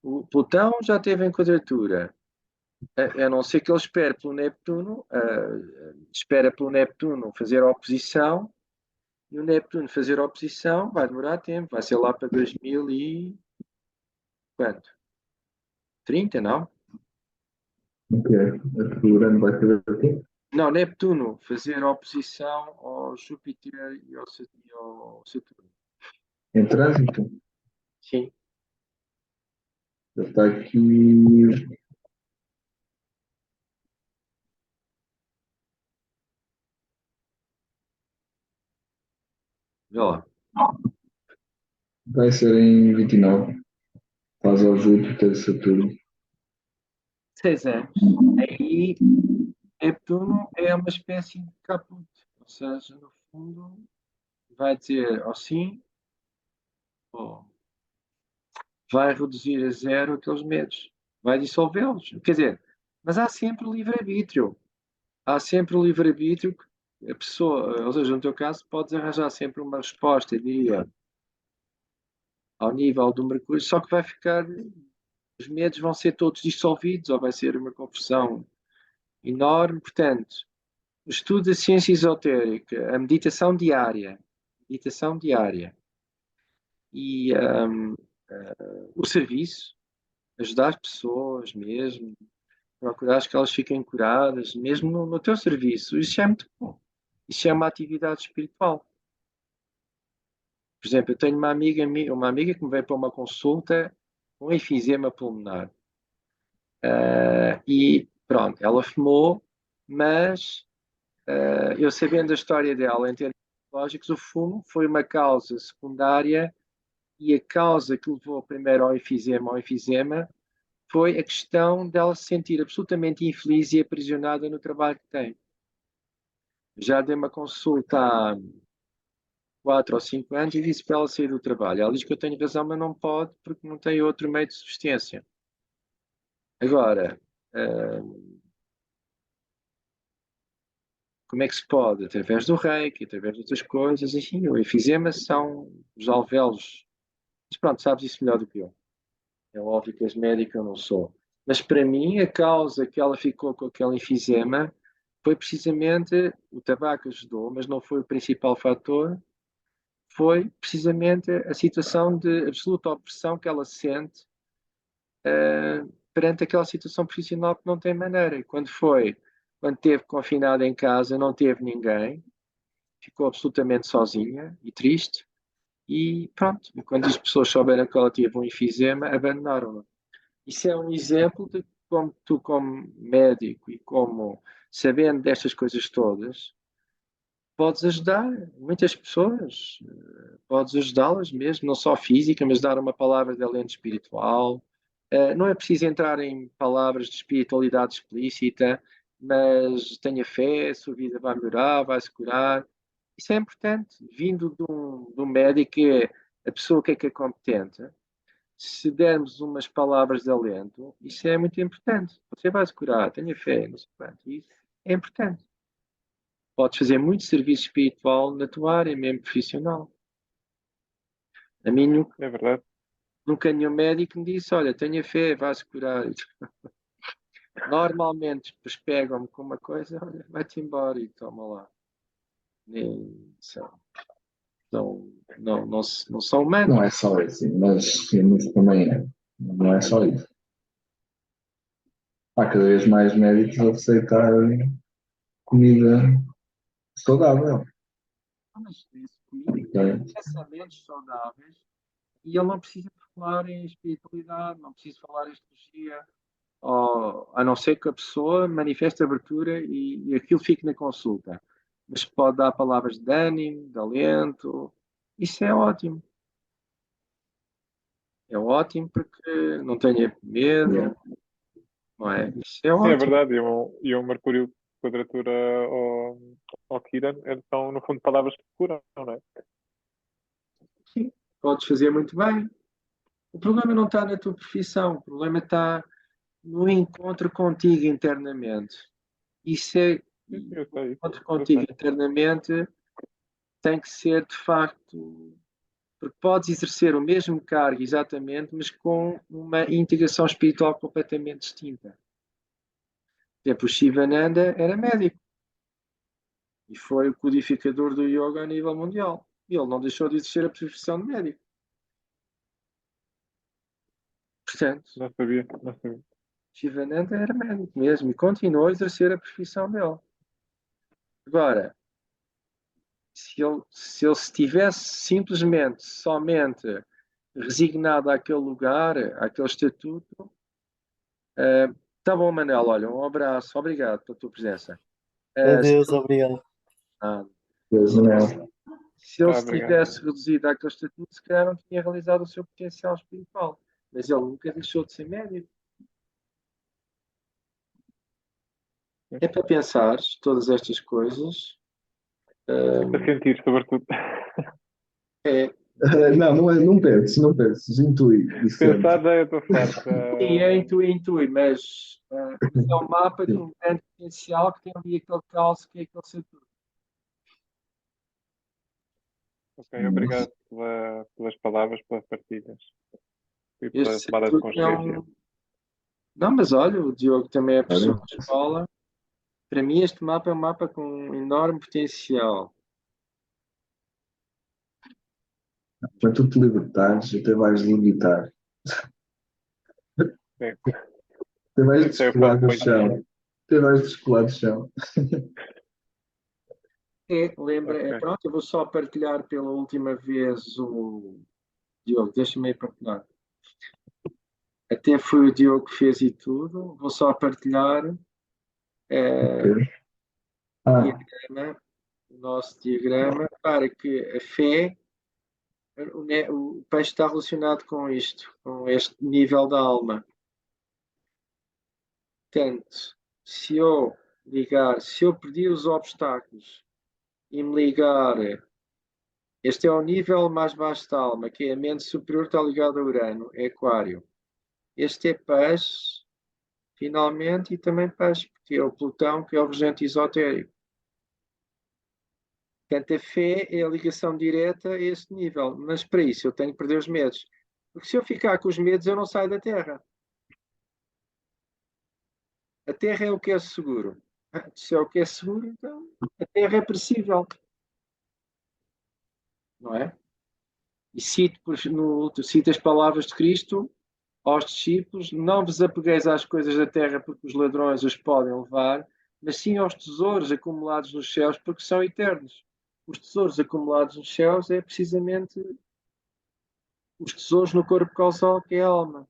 O Plutão já teve em quadratura. A não ser que ele espere pelo Neptuno, espera pelo Neptuno fazer oposição, e o Neptuno fazer oposição vai demorar tempo, vai ser lá para 2000 e quanto? 30, não? O que é? O Urano vai fazer aqui? Não, Neptuno fazer oposição ao Júpiter e ao Saturno. Em trânsito? Sim. Ele está aqui. Vê lá. Vai ser em 29. Faz ao Júpiter e Saturno. 6 anos. Aí Neptuno é uma espécie de caput, ou seja, no fundo vai dizer ou sim, ou vai reduzir a zero aqueles medos, vai dissolvê-los. Quer dizer, mas há sempre o livre-arbítrio. Há sempre o livre-arbítrio que a pessoa, ou seja, no teu caso, podes arranjar sempre uma resposta, diria, ao nível do Mercúrio, só que vai ficar, os medos vão ser todos dissolvidos, ou vai ser uma confusão enorme. Portanto, o estudo da ciência esotérica, a meditação diária e o serviço, ajudar as pessoas mesmo, procurar que elas fiquem curadas, mesmo no teu serviço, isso é muito bom. Isso é uma atividade espiritual. Por exemplo, eu tenho uma amiga que me veio para uma consulta com enfisema pulmonar. E pronto, ela fumou, mas eu sabendo a história dela em termos psicológicos, o fumo foi uma causa secundária e a causa que levou primeiro ao enfisema foi a questão dela se sentir absolutamente infeliz e aprisionada no trabalho que tem. Já dei uma consulta há 4 ou 5 anos e disse para ela sair do trabalho. Ela diz que eu tenho razão, mas não pode porque não tem outro meio de subsistência. Agora, como é que se pode? Através do reiki, através de outras coisas, enfim, o enfisema são os alvéolos. Mas pronto, sabes isso melhor do que eu. É óbvio que és médico, eu não sou. Mas para mim, a causa que ela ficou com aquele enfisema foi precisamente o tabaco ajudou, mas não foi o principal fator. Foi precisamente a situação de absoluta opressão que ela sente perante aquela situação profissional que não tem maneira. E quando esteve confinada em casa, não teve ninguém, ficou absolutamente sozinha e triste. E pronto, e quando as pessoas souberam que ela teve um enfisema, abandonaram-na. Isso é um exemplo de como tu, como médico e como sabendo destas coisas todas, podes ajudar muitas pessoas, podes ajudá-las mesmo, não só física, mas dar uma palavra de alento espiritual. Não é preciso entrar em palavras de espiritualidade explícita, mas tenha fé, a sua vida vai melhorar, vai se curar. Isso é importante. Vindo de um médico, é a pessoa que é competente. Se dermos umas palavras de alento, isso é muito importante. Você vai se curar, tenha fé, não sei quanto. Isso é importante. Podes fazer muito serviço espiritual na tua área, mesmo profissional. A mim É verdade. nunca nenhum médico me disse, olha, tenha fé, vai-se curar. Normalmente, depois pegam-me com uma coisa, olha, vai-te embora e toma lá. Nem são, não são humanos. Não é só isso, mas também é. Não é só isso. Há cada vez mais médicos a receitar comida saudável. Mas isso comigo, Ok? pensamentos saudáveis, e ele não precisa falar em espiritualidade, não precisa falar em astrologia, a não ser que a pessoa manifeste abertura e aquilo fique na consulta. Mas pode dar palavras de ânimo, de alento. Isso é ótimo. É ótimo porque não tenha medo, não é? Isso é Sim, é ótimo. verdade. E um Mercúrio quadratura ao Quiron são, no fundo, palavras que curam, não é? Sim, podes fazer muito bem. O problema não está na tua profissão, o problema está no encontro contigo internamente. Isso é, Sim, sim, e eu o sei isso. encontro Eu contigo sei. internamente tem que ser de facto, porque podes exercer o mesmo cargo exatamente, mas com uma integração espiritual completamente distinta. Por exemplo, o Shivananda era médico e foi o codificador do yoga a nível mundial. E ele não deixou de exercer a profissão de médico. Portanto, Não sabia, não sabia. Shivananda era médico mesmo e continuou a exercer a profissão dele. Agora, se ele se tivesse simplesmente, somente resignado àquele lugar, àquele estatuto, tá bom, Manel, olha, um abraço, obrigado pela tua presença. Se, Adeus, obrigado. ah, Pois não. se ele Ah, se obrigado. tivesse reduzido àquele estatuto, se calhar não tinha realizado o seu potencial espiritual. Mas ele nunca deixou de ser médico. É para pensar todas estas coisas. A sentir, sobretudo. É, Não, não penses, não penses, intui e sente. Pensar já eu estou farto. sim, intui, mas isso é um mapa de um grande potencial que tem ali aquele calço que é aquele Saturno. Ok, obrigado pelas palavras, pelas partilhas e pela Este tomada de Saturno é consciência. um. Não, mas olha, o Diogo também é professor Olha, de escola. Para mim, este mapa é um mapa com um enorme potencial. quando tu te libertares, até vais levitar, Sim, até vais isso é o descolar foco do point. chão, até vais descolar do chão. Ok. Pronto, eu vou só partilhar pela última vez o Diogo, deixa-me aí partilhar. Até foi o Diogo que fez e tudo. Vou só partilhar Ok. o Ah, diagrama, o nosso diagrama, para que a fé, o peixe está relacionado com isto, com este nível da alma. Portanto, se eu perdi os obstáculos e me ligar, este é o nível mais baixo da alma, que é a mente superior, está ligado a Urano, é Aquário. Este é peixe, finalmente, e também peixe, porque é o Plutão, que é o regente esotérico. Portanto, a fé é a ligação direta a este nível, mas para isso eu tenho que perder os medos. Porque se eu ficar com os medos, eu não saio da Terra. A Terra é o que é seguro. Se é o que é seguro, então a Terra é perecível, não é? E cito as palavras de Cristo aos discípulos: não vos apegueis às coisas da terra, porque os ladrões os podem levar, mas sim aos tesouros acumulados nos céus, porque são eternos. Os tesouros acumulados nos céus é precisamente os tesouros no corpo causal, que é a alma.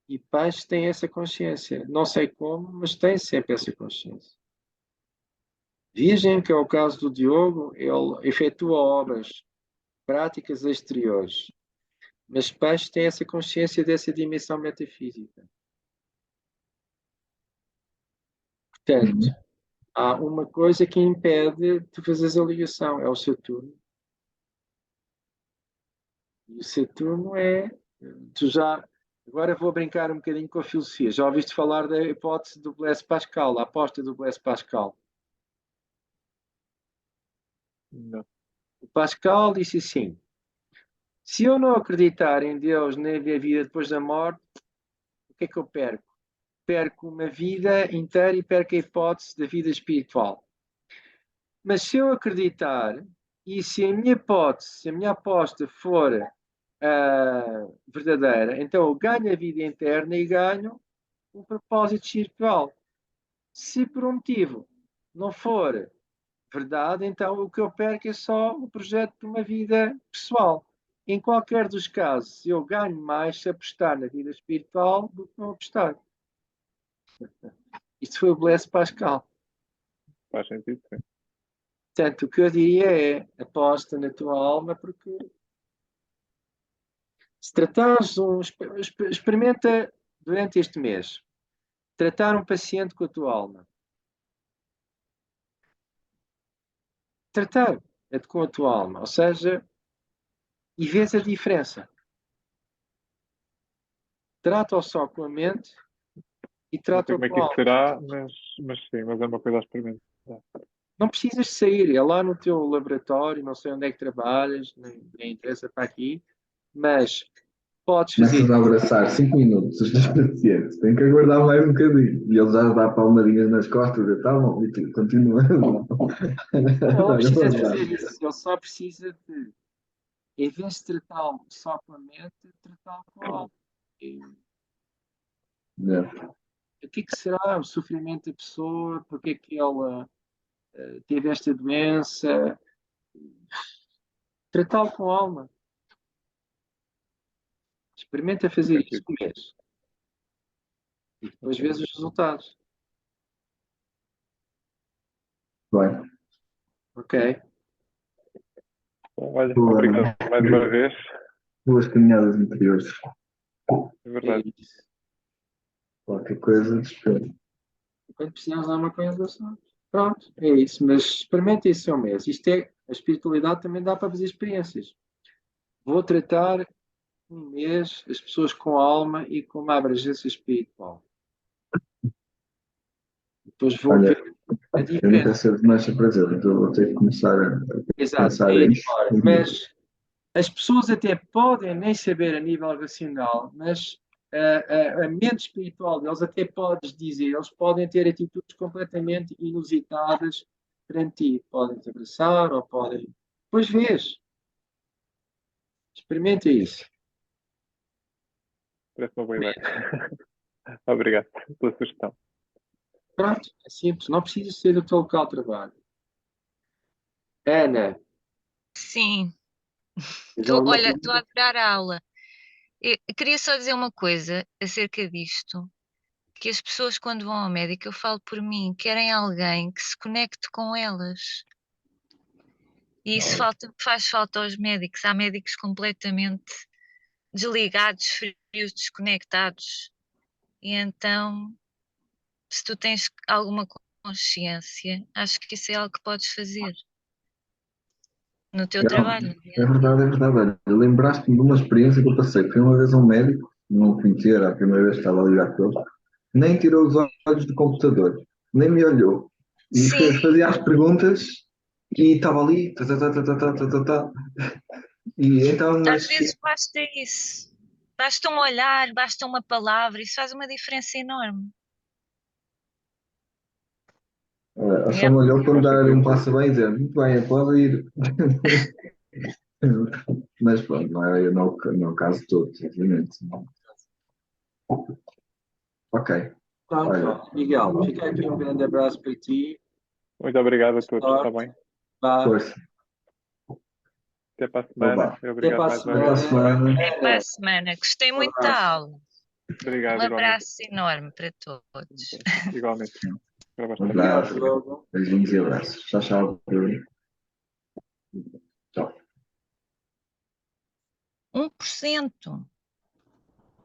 E pais têm essa consciência. Não sei como, mas têm sempre essa consciência. Virgem, que é o caso do Diogo, ele efetua obras práticas exteriores. Mas peixe tem essa consciência dessa dimensão metafísica. Portanto, uhum. há uma coisa que impede de fazeres a ligação, é o Saturno. E o Saturno é. Tu já. Agora vou brincar um bocadinho com a filosofia. Já ouviste falar da hipótese do Blaise Pascal, a aposta do Blaise Pascal? Não. O Pascal disse assim: se eu não acreditar em Deus nem haver vida depois da morte, o que é que eu perco? Perco uma vida inteira e perco a hipótese da vida espiritual. Mas se eu acreditar e se a minha hipótese, se a minha aposta for verdadeira, então eu ganho a vida interna e ganho um propósito espiritual. Se por um motivo não for verdade, então o que eu perco é só o projeto de uma vida pessoal. Em qualquer dos casos, eu ganho mais se apostar na vida espiritual do que não apostar. Isto foi o Blaise Pascal. Faz sentido, sim. Portanto, o que eu diria é aposta na tua alma, porque se tratares experimenta durante este mês tratar um paciente com a tua alma. Tratar com a tua alma, ou seja, e vês a diferença. Trata-o só com a mente e Não sei trata-o como é com que a isso alma. será, mas sim, mas é uma coisa a experimentar. Não precisas sair, é lá no teu laboratório, não sei onde é que trabalhas, nem interessa para aqui, mas podes fazer. Começas a abraçar 5 minutos os teus pacientes, tem que aguardar mais um bocadinho. E ele já dá palmadinhas nas costas e tal, e tu continua. Não precisa de fazer isso, ele só precisa de, em vez de tratá-lo só com a mente, tratá-lo com a alma. E o que será o sofrimento da pessoa? Porque é que ela teve esta doença? Tratá-lo com a alma. Experimenta Faz fazer isto sentido. um mês e depois vês os resultados. Bem, Ok? Bom, olha, boa, obrigado mais uma vez. boas caminhadas interiores. É É verdade. isso. Qualquer coisa, espero. Quando precisares de alguma coisa, só. Pronto, é isso. Mas experimenta isso um mês. Isto é, a espiritualidade também dá para fazer experiências. Vou tratar um mês as pessoas com alma e com uma abrangência espiritual. Depois vou Olha, ver a eu não diferença. quero ser demais surpresa, então vou ter que começar a Exato, pensar é ir nisso. embora. Mas as pessoas até podem nem saber a nível racional, mas a mente espiritual deles até podes dizer, eles podem ter atitudes completamente inusitadas perante ti. Podem te abraçar ou podem. Pois vês, experimenta isso. Parece uma boa ideia. Obrigado pela sugestão. Pronto, é simples, não precisa ser do teu local de trabalho. Ana, Sim, tens alguma olha, estou a pergunta? adorar a aula. Eu queria só dizer uma coisa acerca disto, que as pessoas quando vão ao médico, eu falo por mim, querem alguém que se conecte com elas. E isso faz falta aos médicos. Há médicos completamente desligados, frios, desconectados. E então, se tu tens alguma consciência, acho que isso é algo que podes fazer no teu Não, trabalho. é verdade, é verdade. Olha, lembraste-me de uma experiência que eu passei. Fui uma vez a um médico, não o conhecia, era a primeira vez que estava a lidar com ele, nem tirou os olhos do computador, nem me olhou. E Sim, fazia as perguntas e estava ali, tá, tá, tá, tá, tá, tá, tá, tá. E então, às mas vezes basta isso. Basta um olhar, basta uma palavra, isso faz uma diferença enorme. só É, me olhou para me Faz dar sentido. um passo bem e dizer, muito bem, pode ir. Mas pronto, não é o caso todo, obviamente. Ok, olha, Pronto, Miguel, fica aqui um grande abraço para ti. Muito obrigado a todos, está Sorte. bem? Vá. força. Até para a Então semana vá. e Até obrigado para a mais uma Até para a vez, semana. está bem? semana. até para a semana. Gostei Um muito da abraço. aula. Um Obrigado, igualmente. abraço enorme para todos. Igualmente. Para Um bastante. Obrigado, abraço, Diogo. beijinhos e abraços. Tchau, tchau. Tchau. 1%.